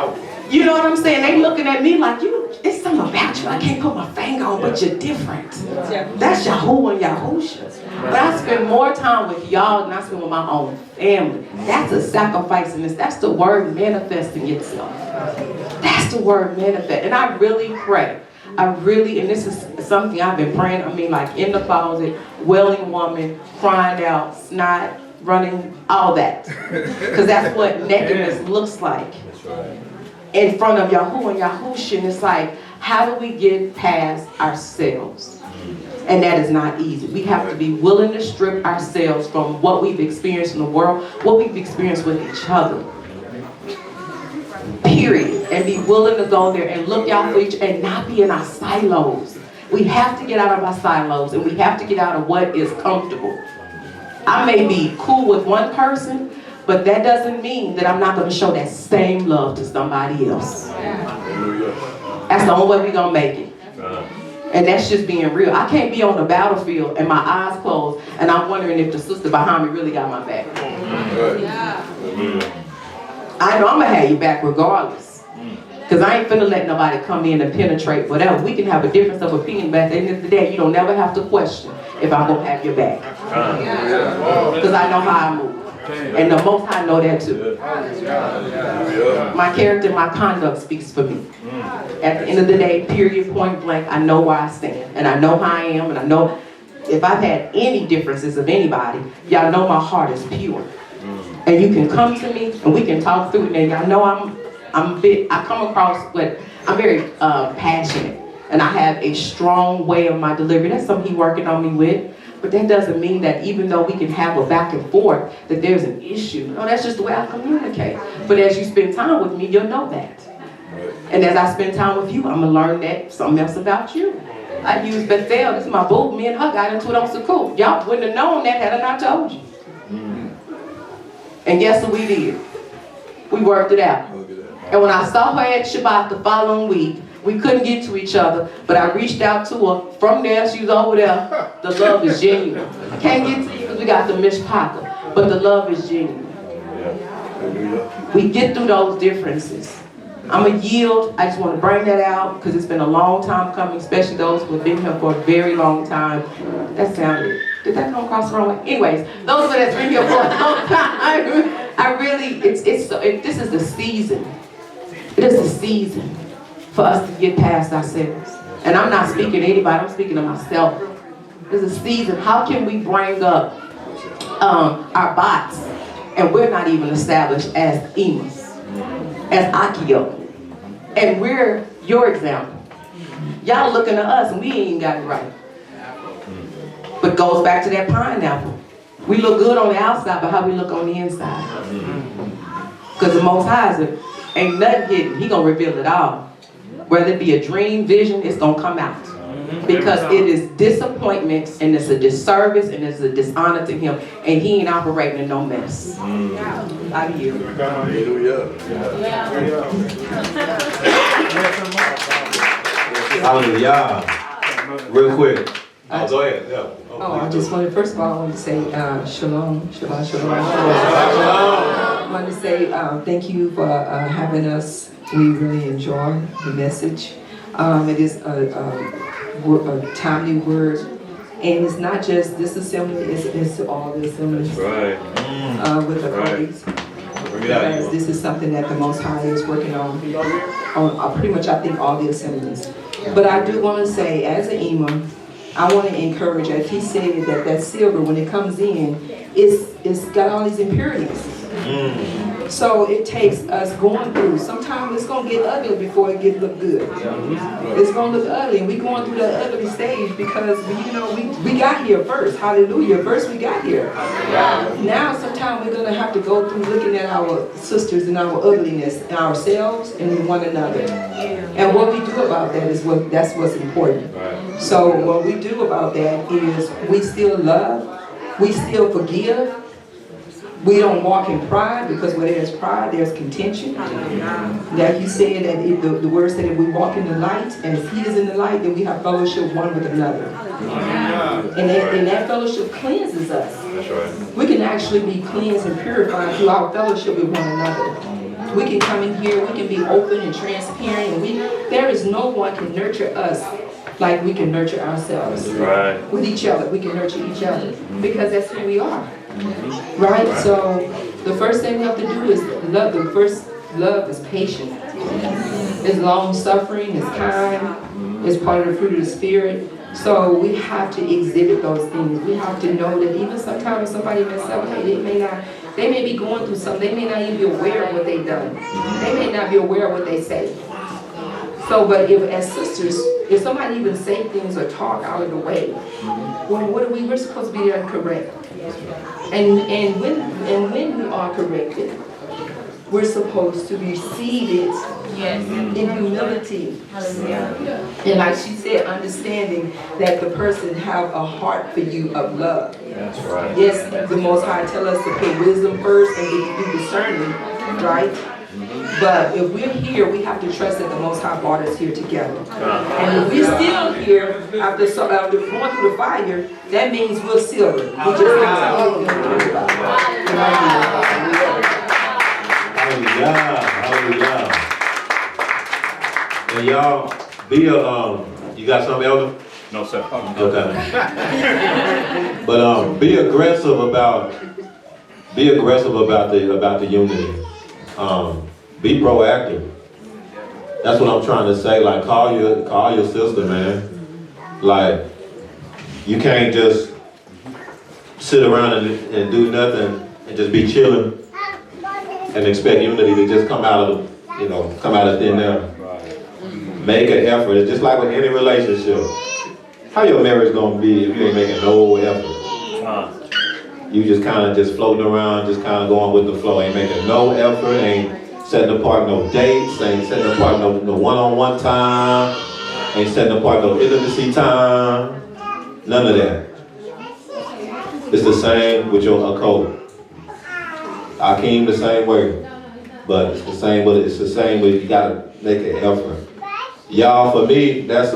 more. You know what I'm saying? They looking at me like, it's something about you I can't put my finger on, but you're different. That's Yahuwah and Yahusha. But I spend more time with y'all than I spend with my own family. That's a sacrifice in this. That's the word manifesting itself. That's the word manifest. And I really pray. And this is something I've been praying, like in the closet, wailing woman, crying out, snot, running, all that. Because that's what nakedness looks like. In front of Yahuwah and Yahusha, and it's like, how do we get past ourselves? And that is not easy. We have to be willing to strip ourselves from what we've experienced in the world, what we've experienced with each other. Period. And be willing to go there and look out for each and not be in our silos. We have to get out of our silos, and we have to get out of what is comfortable. I may be cool with one person, but that doesn't mean that I'm not going to show that same love to somebody else. That's the only way we're going to make it. And that's just being real. I can't be on the battlefield and my eyes closed and I'm wondering if the sister behind me really got my back. I know I'm going to have your back regardless. Because I ain't finna let nobody come in and penetrate whatever. We can have a difference of opinion, but at the end of the day, you don't never have to question if I'm going to have your back. Because I know how I move. And the Most High know that too. My character, my conduct speaks for me. At the end of the day, period, point blank, I know where I stand. And I know how I am, and I know if I've had any differences of anybody, y'all know my heart is pure. And you can come to me, and we can talk through it, and y'all know I come across, but I'm very passionate. And I have a strong way of my delivery. That's something he's working on me with. But that doesn't mean that even though we can have a back and forth, that there's an issue. No, that's just the way I communicate. But as you spend time with me, you'll know that. And as I spend time with you, I'm going to learn that something else about you. I use Bethel. This is my boo. Me and her got into it on Sukkot. Y'all wouldn't have known that had I not told you. And guess what we did? We worked it out. And when I saw her at Shabbat the following week, we couldn't get to each other, but I reached out to her. From there, she was over there. The love is genuine. I can't get to you because we got the mishpaka, but the love is genuine. We get through those differences. I'm going to yield. I just want to bring that out because it's been a long time coming, especially those who have been here for a very long time. That sounded, did that come across the wrong way? Anyways, those of us that's been here for a long time, I really, this is the season. It is the season for us to get past ourselves. And I'm not speaking to anybody, I'm speaking to myself. There's a season. How can we bring up our bots and we're not even established as Emas, as Akio, and we're your example. Y'all looking at us and we ain't got it right. But goes back to that pineapple. We look good on the outside, but how we look on the inside. Because the Most High ain't nothing hidden. He gonna reveal it all. Whether it be a dream, vision, it's gonna come out. Because it is disappointment, and it's a disservice, and it's a dishonor to him, and he ain't operating in no mess. I yield. Hallelujah. Real quick. Go ahead. Yeah. I just wanted, first of all, I wanted to say shalom, shalom, shalom. I wanted to say thank you for having us. We really enjoy the message. It is a timely word. And it's not just this assembly, it's all the assemblies. Right. With the parties. Because this is something that the Most High is working on pretty much, I think, all the assemblies. But I do want to say, as an imam, I want to encourage, as he said, that silver, when it comes in, it's got all these impurities. So it takes us going through. Sometimes it's going to get ugly before it look good. It's going to look ugly, and we're going through that ugly stage because we got here first. Hallelujah. First we got here. Now sometimes we're going to have to go through looking at our sisters and our ugliness in ourselves and in one another. And what we do about that is that's what's important. So what we do about that is we still love, we still forgive. We don't walk in pride, because where there's pride, there's contention. Like you said, that the word said, if we walk in the light, as he is in the light, then we have fellowship one with another. And that fellowship cleanses us. That's right. We can actually be cleansed and purified through our fellowship with one another. We can come in here, we can be open and transparent, and there is no one can nurture us like we can nurture ourselves. Right. With each other, we can nurture each other, because that's who we are. Right? So the first thing we have to do is love. The first love is patient. It's long suffering, it's kind, it's part of the fruit of the Spirit. So we have to exhibit those things. We have to know that even sometimes somebody mess up, hey, they may be going through something, they may not even be aware of what they've done. They may not be aware of what they say. So, but if as sisters, if somebody even say things or talk out of the way, well, we're supposed to be there and correct. And when we are corrected, we're supposed to be seated in humility. And like she said, understanding that the person have a heart for you of love. That's right. Yes, the Most High tell us to put wisdom first and be discerning, right? But if we're here, we have to trust that the Most High brought us here together. And if we're still here after going through the fire, that means we're silver. We just have to think about Hallelujah. And y'all, you got something, Elder? No, sir. Okay. But be aggressive about the unity. Be proactive. That's what I'm trying to say. Like, call your sister, man. Like, you can't just sit around and do nothing and just be chilling and expect unity to just come out of thin air. Make an effort. It's just like with any relationship. How your marriage gonna be if you ain't making no effort? You just kind of just floating around, just kind of going with the flow. Ain't making no effort. Ain't setting apart no dates. Ain't setting apart no one-on-one time. Ain't setting apart no intimacy time. None of that. It's the same with your occult. Akeem the same way. But it's the same way you gotta make an effort. Y'all, for me, that's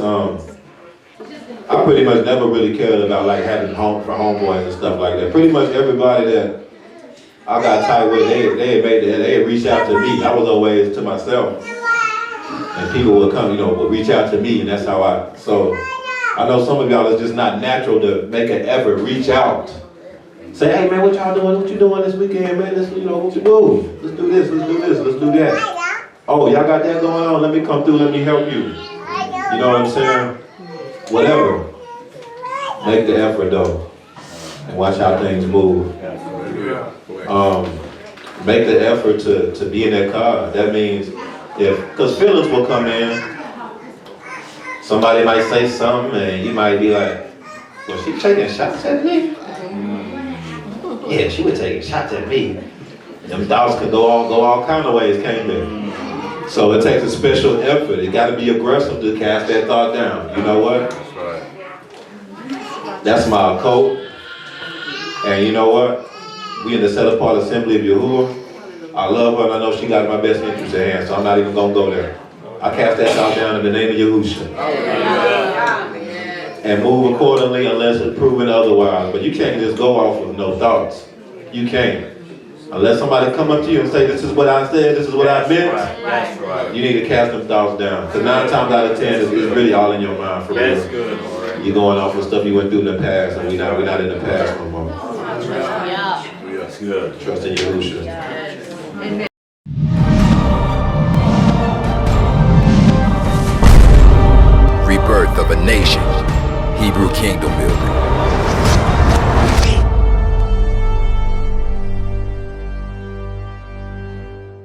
I pretty much never really cared about like having homeboys and stuff like that. Pretty much everybody that I got tight with, they reach out to me. I was always to myself. And people would come, would reach out to me, and that's how so I know some of y'all, it's just not natural to make an effort, reach out. Say, hey man, what y'all doing? What you doing this weekend, man? What you do? Let's do this, let's do this, let's do that. Oh, y'all got that going on? Let me come through, let me help you. You know what I'm saying? Whatever. Make the effort though. And watch how things move. Make the effort to be in that car. That means because feelings will come in. Somebody might say something and you might be like, well, she taking shots at me? Yeah, she was taking shots at me. Them thoughts could go all kind of ways, can't they? So it takes a special effort. It got to be aggressive to cast that thought down. You know what? That's right. That's my code. And you know what? We in the set apart assembly of Yahuwah. I love her and I know she got my best interest at hand, so I'm not even going to go there. I cast that thought down in the name of Yahushua. And move accordingly unless it's proven otherwise. But you can't just go off of no thoughts. You can't. Unless somebody come up to you and say, this is what I said, this is what I meant. That's right. You need to cast them thoughts down. Because 9 times out of 10, it's really all in your mind for real. That's good, all right. You're going off of stuff you went through in the past, and we're not in the past no more. That's good. Trust in Yahushua.